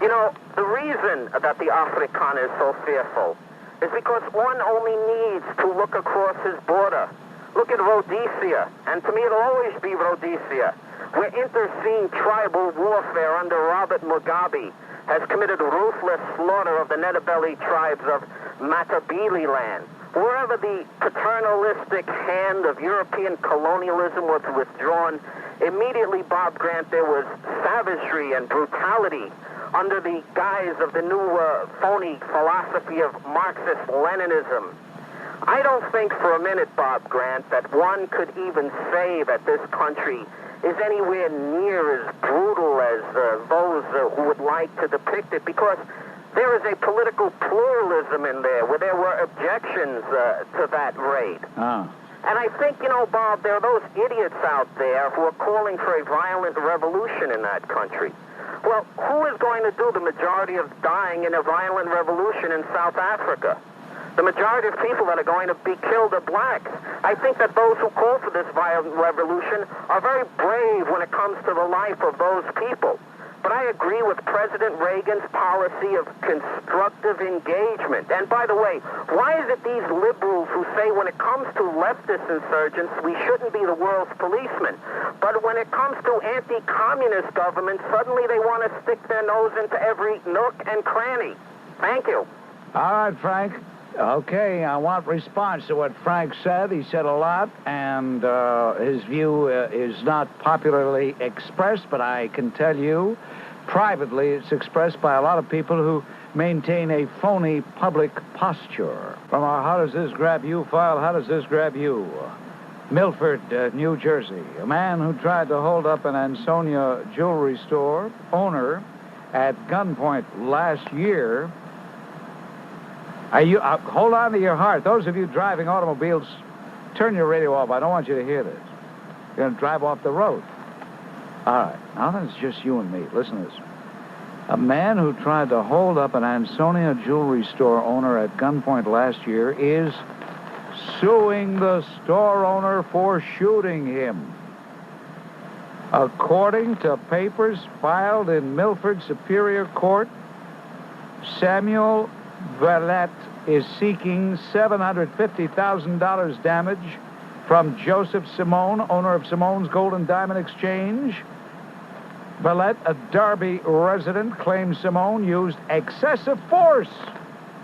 You know, the reason that the Afrikaner is so fearful is because one only needs to look across his border. Look at Rhodesia, and to me it'll always be Rhodesia, where interscene tribal warfare under Robert Mugabe has committed ruthless slaughter of the Nedabelli tribes of Matabele land. Wherever the paternalistic hand of European colonialism was withdrawn, immediately, Bob Grant, there was savagery and brutality under the guise of the new phony philosophy of Marxist-Leninism. I don't think for a minute, Bob Grant, that one could even say that this country is anywhere near as brutal as those who would like to depict it, because there is a political pluralism in there where there were objections to that raid. And I think, you know, Bob, there are those idiots out there who are calling for a violent revolution in that country. Well, who is going to do the majority of dying in a violent revolution in South Africa? The majority of people that are going to be killed are blacks. I think that those who call for this violent revolution are very brave when it comes to the life of those people. But I agree with President Reagan's policy of constructive engagement. And by the way, why is it these liberals who say when it comes to leftist insurgents, we shouldn't be the world's policemen, but when it comes to anti-communist governments, suddenly they want to stick their nose into every nook and cranny? Thank you. All right, Frank. Okay, I want response to what Frank said. He said a lot, and his view is not popularly expressed, but I can tell you, privately, it's expressed by a lot of people who maintain a phony public posture. From our How Does This Grab You file, How Does This Grab You? Milford, New Jersey. A man who tried to hold up an Ansonia jewelry store owner at gunpoint last year. Hold on to your heart. Those of you driving automobiles, turn your radio off. I don't want you to hear this. You're going to drive off the road. All right. Now that's just you and me. Listen to this. A man who tried to hold up an Ansonia jewelry store owner at gunpoint last year is suing the store owner for shooting him. According to papers filed in Milford Superior Court, Samuel Valette is seeking $750,000 damage from Joseph Simone, owner of Simone's Gold and Diamond Exchange. Valette, a Derby resident, claims Simone used excessive force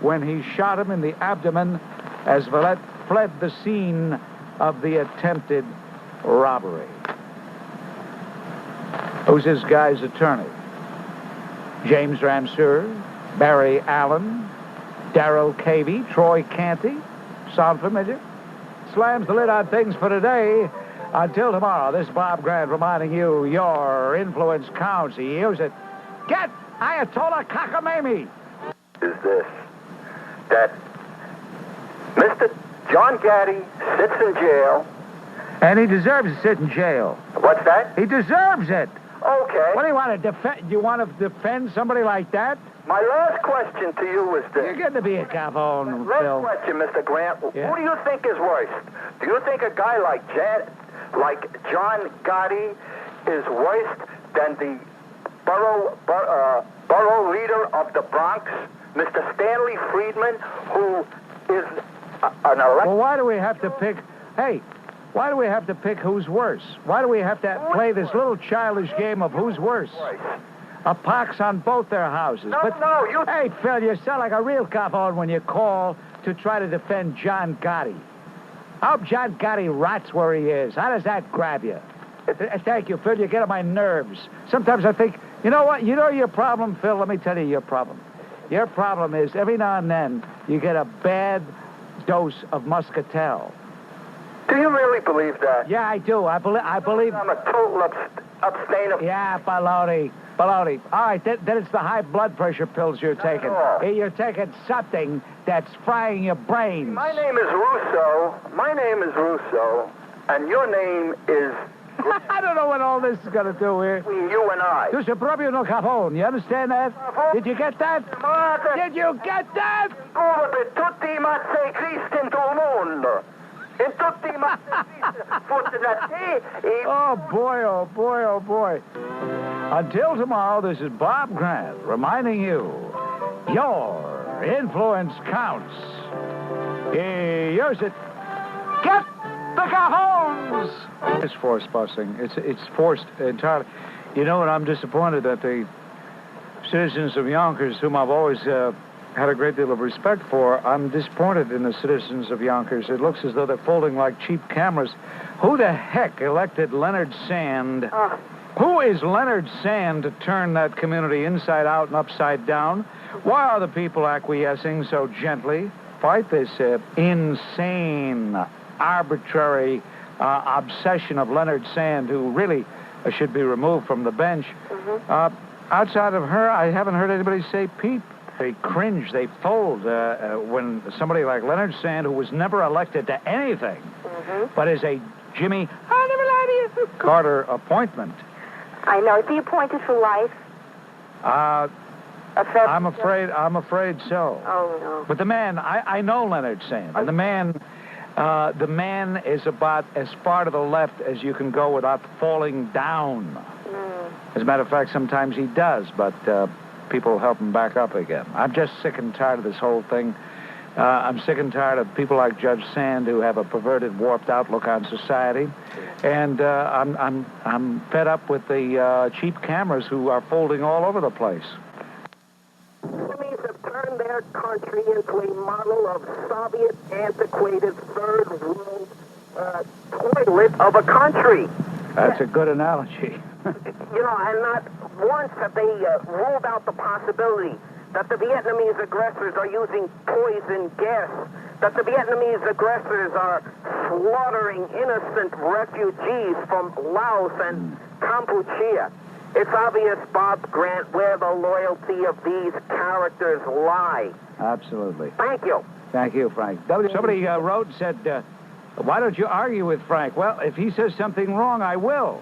when he shot him in the abdomen as Valette fled the scene of the attempted robbery. Who's this guy's attorney? James Ramseur, Barry Allen, Darrell Cavey, Troy Canty, Sound familiar? Slams the lid on things for today. Until tomorrow, this is Bob Grant reminding you your influence counts. Use it. Get Ayatollah cockamamie. Is this that Mr. John Gaddy sits in jail. And he deserves to sit in jail. What's that? He deserves it. Okay. What do you want to defend? You want to defend somebody like that? My last question to you is this. You're getting to be a gavone, Last Phil. question, Mr. Grant. Yeah. Who do you think is worse? Do you think a guy like John Gotti is worse than the borough leader of the Bronx, Mr. Stanley Friedman, who is an elected... Well, why do we have to pick... Hey, why do we have to pick who's worse? Why do we have to play this little childish game of who's worse? A pox on both their houses. No, Hey, Phil, you sound like a real cop-on when you call to try to defend John Gotti. I hope John Gotti rots where he is. How does that grab you? Thank you, Phil. You get on my nerves. Sometimes I think, you know what? You know your problem, Phil? Let me tell you your problem. Your problem is every now and then you get a bad dose of muscatel. Do you really believe that? Yeah, I do. I believe... I'm a total abstainer. Yeah, baloney. Baloney. All right, then it's the high blood pressure pills you're taking. You're taking something that's frying your brains. My name is Russo, and your name is... I don't know what all this is going to do here. Between you and I. Tu sei proprio no capone. You understand that? Did you get that? Did you get that? Tutti i mazzi esistono in tutto il mondo. In tutti i mazzi Oh, boy, oh, boy, oh, boy. Until tomorrow, this is Bob Grant reminding you your influence counts. Use it. Get the cajones! It's forced busing. It's forced entirely. You know what? I'm disappointed that the citizens of Yonkers, whom I've always had a great deal of respect for, I'm disappointed in the citizens of Yonkers. It looks as though they're folding like cheap cameras. Who the heck elected Leonard Sand? Who is Leonard Sand to turn that community inside out and upside down? Why are the people acquiescing so gently? Fight this insane, arbitrary obsession of Leonard Sand, who really should be removed from the bench. Outside of her, I haven't heard anybody say peep. They cringe, they fold when somebody like Leonard Sand, who was never elected to anything, but is a Jimmy Carter appointment. I know. Is he appointed for life? I'm afraid so. Oh, no. But the man, I know Leonard Sand, and the man is about as far to the left as you can go without falling down. As a matter of fact, sometimes he does, but people help him back up again. I'm just sick and tired of this whole thing. I'm sick and tired of people like Judge Sand who have a perverted, warped outlook on society, and I'm fed up with the cheap cameras who are folding all over the place. Enemies have turned their country into a model of Soviet, antiquated, third world toilet of a country. That's a good analogy. You know, and not once have they ruled out the possibility that the Vietnamese aggressors are using poison gas, that the Vietnamese aggressors are slaughtering innocent refugees from Laos and Cambodia. It's obvious, Bob Grant, where the loyalty of these characters lie. Absolutely. Thank you. Thank you, Frank. Somebody wrote and said, why don't you argue with Frank? Well, if he says something wrong, I will.